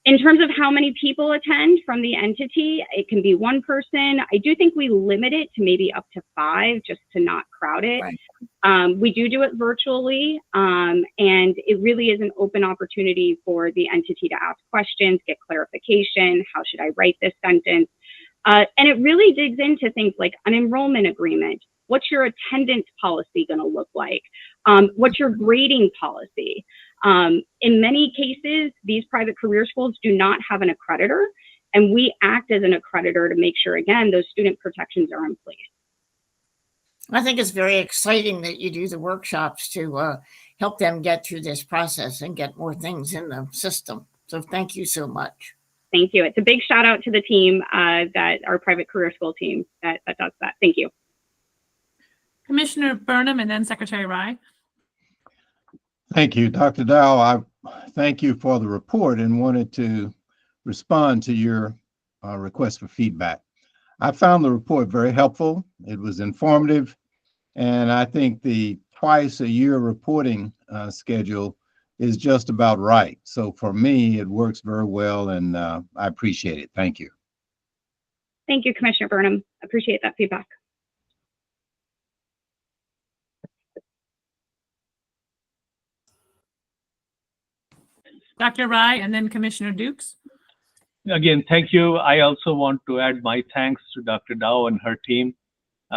In terms of how many people attend from the entity, it can be one person. I do think we limit it to maybe up to 5 just to not crowd it. Right. We do it virtually, and it really is an open opportunity for the entity to ask questions, get clarification. How should I write this sentence? And it really digs into things like an enrollment agreement. What's your attendance policy going to look like? What's your grading policy? In many cases, these private career schools do not have an accreditor, and we act as an accreditor to make sure, again, those student protections are in place. I think it's very exciting that you do the workshops to help them get through this process and get more things in the system. So thank you so much. Thank you. It's a big shout out to the team, that our private career school team that does that. Thank you. Commissioner Burnham and then Secretary Rye. Thank you, Dr. Dow. I thank you for the report and wanted to respond to your request for feedback. I found the report very helpful. It was informative, And I think the twice a year reporting schedule is just about right. So for me, it works very well, and I appreciate it. Thank you. Thank you, Commissioner Burnham. Appreciate that feedback. Dr. Rai and then Commissioner Dukes. Again, thank you. I also want to add my thanks to Dr. Dow and her team.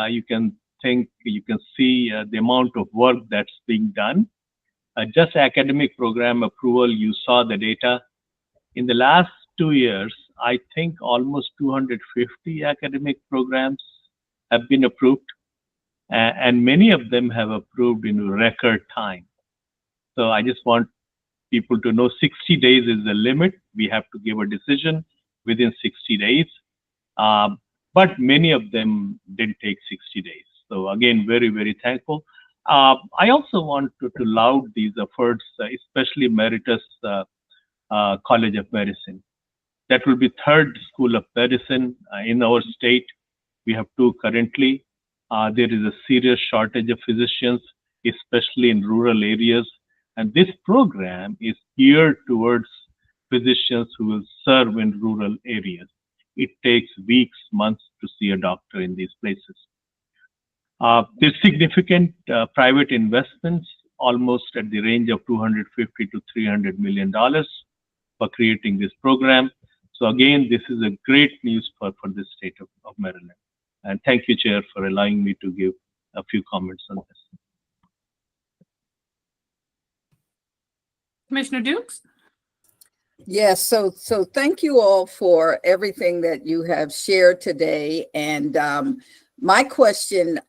You can see the amount of work that's being done. Just academic program approval, you saw the data. In the last 2 years, I think almost 250 academic programs have been approved, and many of them have approved in record time. So I just want people to know 60 days is the limit. We have to give a decision within 60 days. But many of them didn't take 60 days. So again, very, very thankful. I also want to laud these efforts, especially Emeritus College of Medicine. That will be third School of Medicine in our state. We have 2 currently. There is a serious shortage of physicians, especially in rural areas. And this program is geared towards physicians who will serve in rural areas. It takes weeks, months to see a doctor in these places. There's significant private investments, almost at the range of $250 to $300 million for creating this program. So again, this is a great news for the state of Maryland. And thank you, Chair, for allowing me to give a few comments on this. Commissioner Dukes? Yes, so thank you all for everything that you have shared today. And my question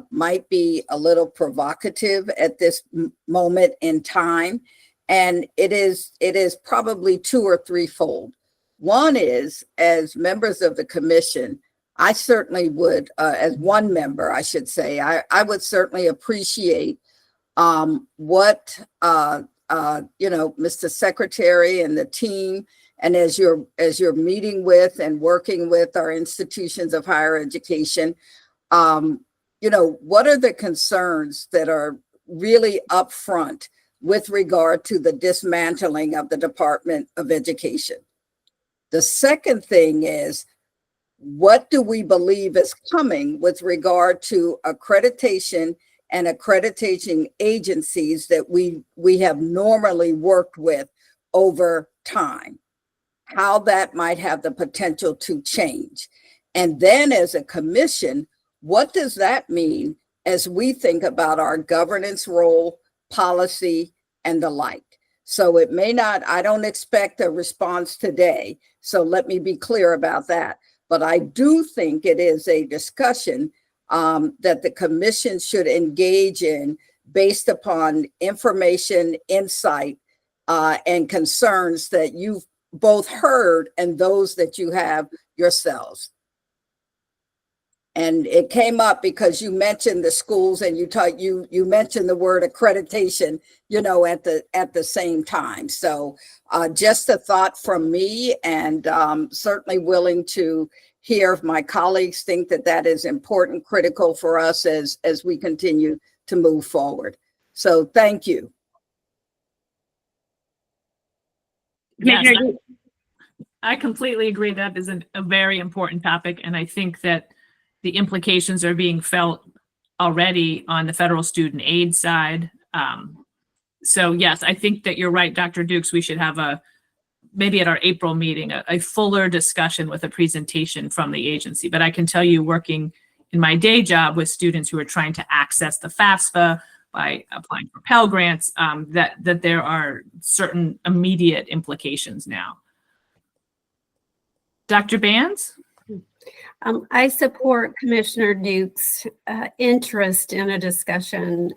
might be a little provocative at this moment in time, and it is probably 2 or 3-fold. One is, as members of the commission, I certainly would, as one member, I should say, I would certainly appreciate what Mr. Secretary and the team, and as you're meeting with and working with our institutions of higher education, what are the concerns that are really upfront with regard to the dismantling of the Department of Education? The second thing is, what do we believe is coming with regard to accreditation and accreditation agencies that we have normally worked with over time? How that might have the potential to change. And then as a commission, what does that mean as we think about our governance role, policy, and the like? So it may not, I don't expect a response today. So let me be clear about that. But I do think it is a discussion that the commission should engage in based upon information, insight, and concerns that you've both heard and those that you have yourselves. And it came up because you mentioned the schools and you mentioned the word accreditation, at the same time. So just a thought from me, and certainly willing to hear if my colleagues think that is important, critical for us as we continue to move forward. So thank you. Yes, I completely agree. That is a very important topic. And I think that the implications are being felt already on the federal student aid side. So yes, I think that you're right, Dr. Dukes. We should have maybe at our April meeting, a fuller discussion with a presentation from the agency. But I can tell you, working in my day job with students who are trying to access the FAFSA by applying for Pell Grants, that there are certain immediate implications now. Dr. Bands? I support Commissioner Duke's interest in a discussion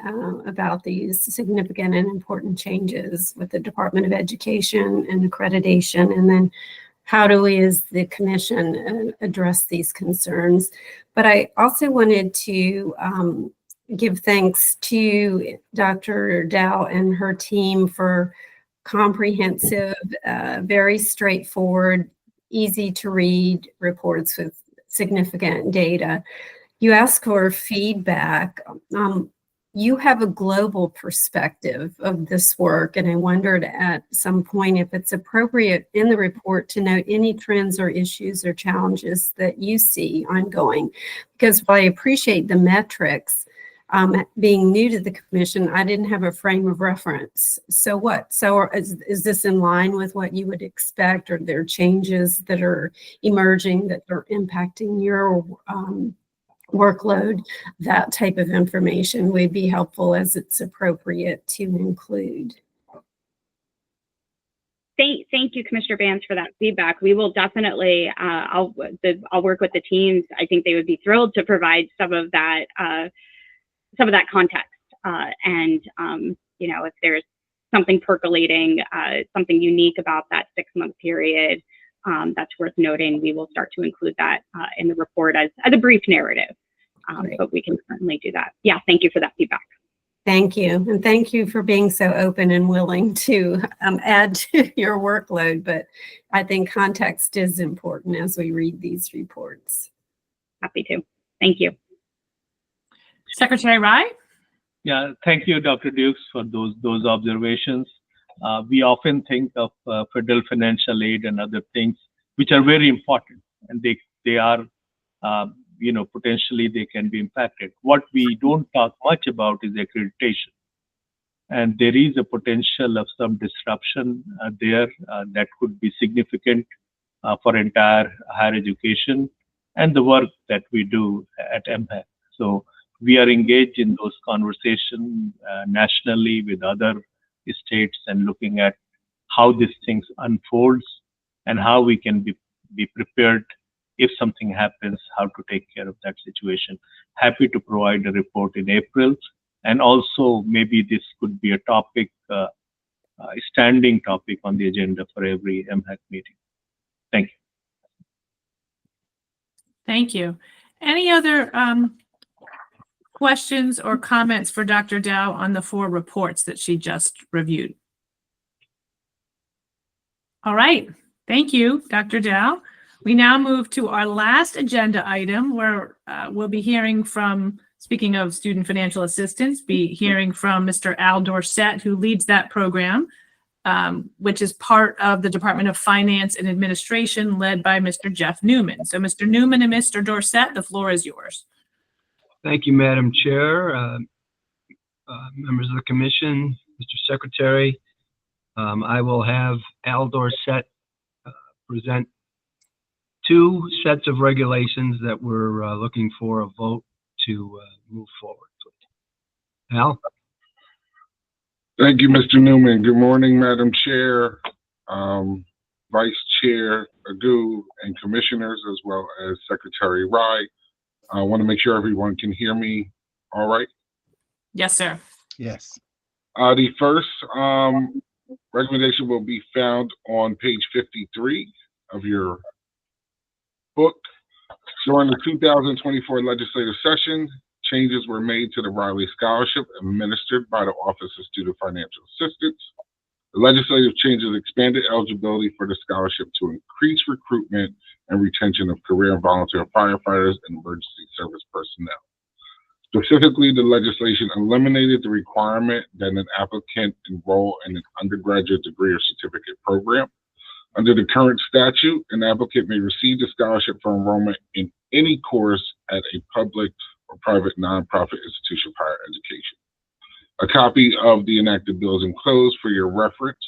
about these significant and important changes with the Department of Education and accreditation, and then how do we as the commission address these concerns. But I also wanted to give thanks to Dr. Dow and her team for comprehensive, very straightforward, easy to read reports with significant data. you ask for feedback. You have a global perspective of this work, and I wondered at some point if it's appropriate in the report to note any trends or issues or challenges that you see ongoing. Because while I appreciate the metrics, being new to the commission, I didn't have a frame of reference. So what? So is this in line with what you would expect, or there are changes that are emerging that are impacting your workload? That type of information would be helpful as it's appropriate to include. Thank you, Commissioner Vance, for that feedback. We will definitely, I'll work with the teams. I think they would be thrilled to provide some of that context. If there's something percolating, something unique about that 6-month period, that's worth noting, we will start to include that in the report as a brief narrative. But we can certainly do that. Yeah, thank you for that feedback. Thank you. And thank you for being so open and willing to add to your workload. But I think context is important as we read these reports. Happy to. Thank you. Secretary Rye? Yeah, thank you, Dr. Dukes, for those observations. We often think of federal financial aid and other things, which are very important, and they are, potentially they can be impacted. What we don't talk much about is accreditation. And there is a potential of some disruption there that could be significant for entire higher education and the work that we do at MHEC. So we are engaged in those conversations nationally with other states and looking at how these things unfolds and how we can be prepared if something happens, how to take care of that situation. Happy to provide a report in April. And also maybe this could be a topic, a standing topic on the agenda for every MHEC meeting. Thank you. Thank you. Any other questions or comments for Dr. Dow on the 4 reports that she just reviewed? All right. Thank you, Dr. Dow. We now move to our last agenda item where we'll be hearing from, speaking of student financial assistance, be hearing from Mr. Al Dorsett, who leads that program, which is part of the Department of Finance and Administration led by Mr. Jeff Newman. So Mr. Newman and Mr. Dorsett, the floor is yours. Thank you, Madam Chair, members of the Commission, Mr. Secretary. I will have Al Dorsett present 2 sets of regulations that we're looking for a vote to move forward with. Al? Thank you, Mr. Newman. Good morning, Madam Chair, Vice Chair Agu, and Commissioners, as well as Secretary Rye. I want to make sure everyone can hear me all right. Yes, sir. Yes. The first recommendation will be found on page 53 of your book. During the 2024 legislative session, changes were made to the Riley Scholarship administered by the Office of Student Financial Assistance. The legislative changes expanded eligibility for the scholarship to increase recruitment and retention of career and volunteer firefighters and emergency service personnel. Specifically, the legislation eliminated the requirement that an applicant enroll in an undergraduate degree or certificate program. Under the current statute, an applicant may receive the scholarship for enrollment in any course at a public or private nonprofit institution of higher education. A copy of the enacted bill is enclosed for your reference,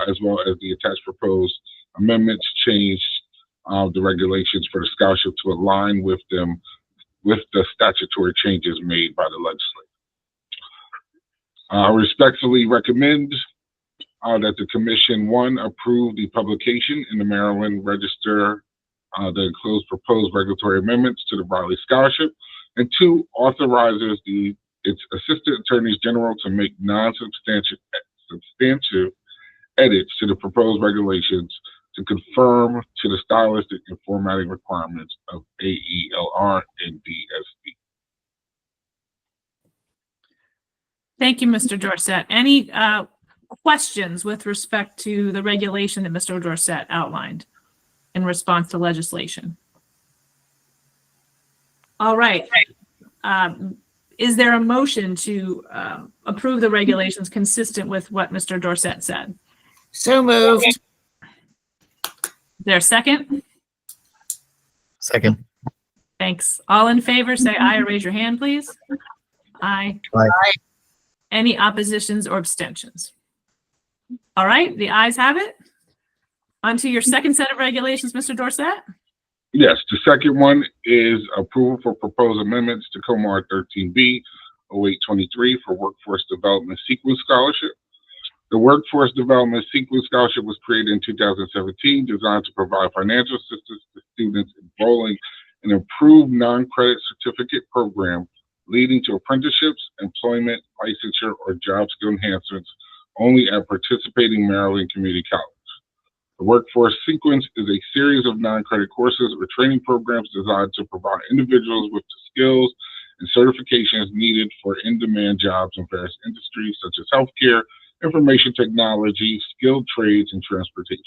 as well as the attached proposed amendments changed the regulations for the scholarship to align with them with the statutory changes made by the legislature. I respectfully recommend that the Commission, 1, approve the publication in the Maryland Register, the enclosed proposed regulatory amendments to the Riley Scholarship, and 2, authorizes its Assistant Attorneys General to make non-substantive edits to the proposed regulations to conform to the stylistic and formatting requirements of AELR and DSD. Thank you, Mr. Dorsett. Any questions with respect to the regulation that Mr. Dorsett outlined in response to legislation? All right. Is there a motion to approve the regulations consistent with what Mr. Dorsett said? So moved. Is there a second? Second. Thanks. All in favor, say aye or raise your hand, please. Aye. Aye. Any oppositions or abstentions? All right, the ayes have it. On to your second set of regulations, Mr. Dorsett. Yes, the second one is approval for proposed amendments to COMAR 13B 0823 for Workforce Development Sequence Scholarship. The Workforce Development Sequence Scholarship was created in 2017, designed to provide financial assistance to students enrolling in an improved non-credit certificate program leading to apprenticeships, employment, licensure, or job skill enhancements only at participating Maryland community colleges. The Workforce Sequence is a series of non-credit courses or training programs designed to provide individuals with the skills and certifications needed for in-demand jobs in various industries such as healthcare, information technology, skilled trades, and transportation.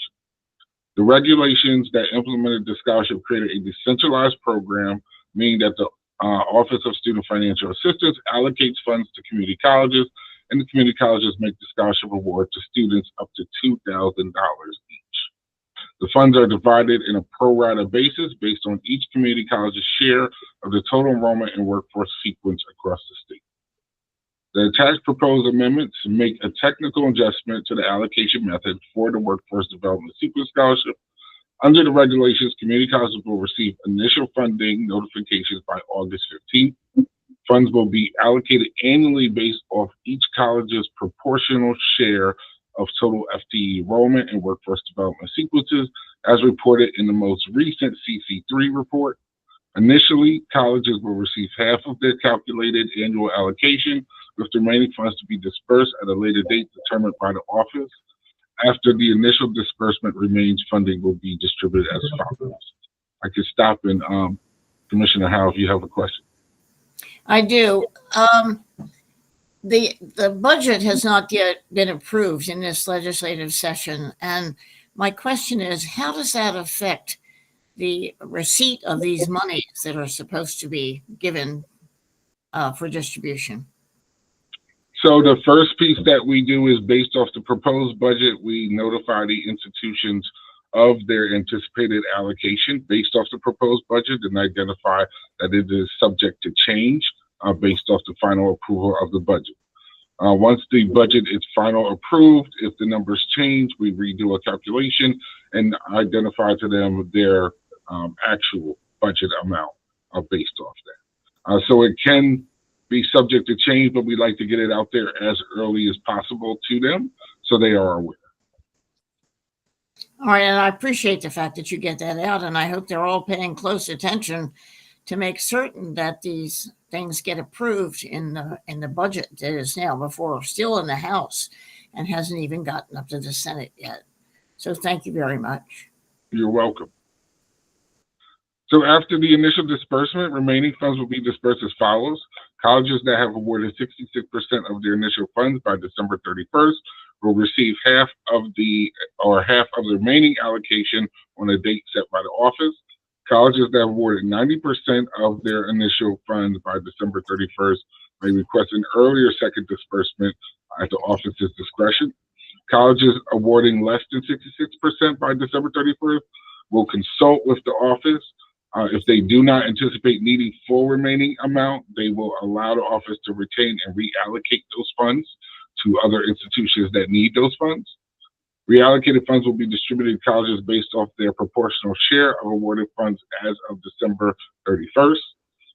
The regulations that implemented the scholarship created a decentralized program, meaning that the Office of Student Financial Assistance allocates funds to community colleges, and the community colleges make the scholarship award to students up to $2,000 each. The funds are divided in a pro rata basis based on each community college's share of the total enrollment in workforce sequence across the state. The attached proposed amendments make a technical adjustment to the allocation method for the Workforce Development Sequence Scholarship. Under the regulations, community colleges will receive initial funding notifications by August 15th. Funds will be allocated annually based off each college's proportional share of total FTE enrollment in workforce development sequences, as reported in the most recent CC3 report. Initially, colleges will receive half of their calculated annual allocation, with the remaining funds to be dispersed at a later date determined by the office. After the initial disbursement remains, funding will be distributed as follows. I could stop and Commissioner Howe, if you have a question. I do. The budget has not yet been approved in this legislative session. And my question is, how does that affect the receipt of these monies that are supposed to be given for distribution? So the first piece that we do is based off the proposed budget, we notify the institutions of their anticipated allocation based off the proposed budget and identify that it is subject to change based off the final approval of the budget. Once the budget is final approved, if the numbers change, we redo a calculation and identify to them their actual budget amount based off that. So it can be subject to change, but we like to get it out there as early as possible to them so they are aware. All right, and I appreciate the fact that you get that out, and I hope they're all paying close attention to make certain that these things get approved in the budget that is now before still in the House and hasn't even gotten up to the Senate yet. So thank you very much. You're welcome. So after the initial disbursement, remaining funds will be dispersed as follows. Colleges that have awarded 66% of their initial funds by December 31st will receive half of the remaining allocation on a date set by the office. Colleges that have awarded 90% of their initial funds by December 31st may request an earlier second disbursement at the office's discretion. Colleges awarding less than 66% by December 31st will consult with the office. If they do not anticipate needing full remaining amount, they will allow the office to retain and reallocate those funds to other institutions that need those funds. Reallocated funds will be distributed to colleges based off their proportional share of awarded funds as of December 31st.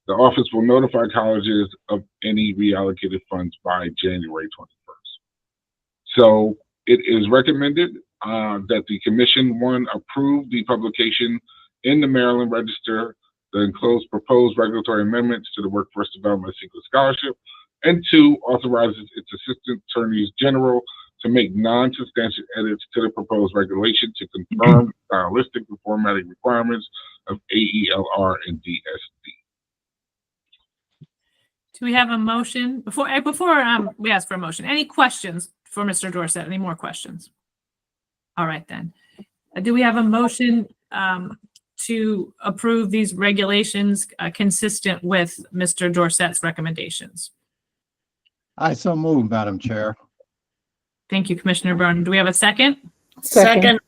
The office will notify colleges of any reallocated funds by January 21st. So it is recommended that the Commission, one, approve the publication in the Maryland Register, the enclosed proposed regulatory amendments to the Workforce Development Sequence Scholarship, and two, authorizes its Assistant Attorneys General to make non-substantial edits to the proposed regulation to confirm stylistic and formatting requirements of AELR and DSD. Do we have a motion? Before we ask for a motion, any questions for Mr. Dorsett? Any more questions? All right, then. Do we have a motion to approve these regulations consistent with Mr. Dorsett's recommendations? I so move, Madam Chair. Thank you, Commissioner Byrne. Do we have a second? Second.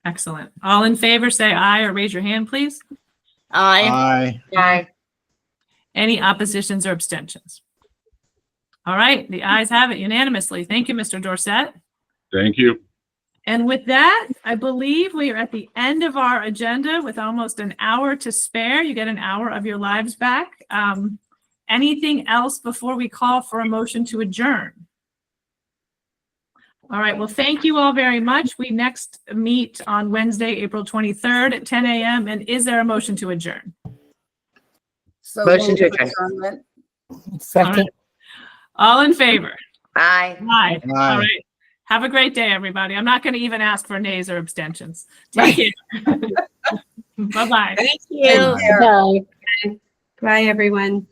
Excellent. All in favor, say aye or raise your hand, please. Aye. Aye. Any oppositions or abstentions? All right, the ayes have it unanimously. Thank you, Mr. Dorsett. Thank you. And with that, I believe we are at the end of our agenda with almost an hour to spare. You get an hour of your lives back. Anything else before we call for a motion to adjourn? All right, well, thank you all very much. We next meet on Wednesday, April 23rd at 10 a.m. And is there a motion to adjourn? So Motion to move adjourn. adjournment. Second. All in favor? Aye. Aye. Aye. All right. Have a great day, everybody. I'm not going to even ask for nays or abstentions. Take care. Bye-bye. Thank you. Bye. Bye, everyone.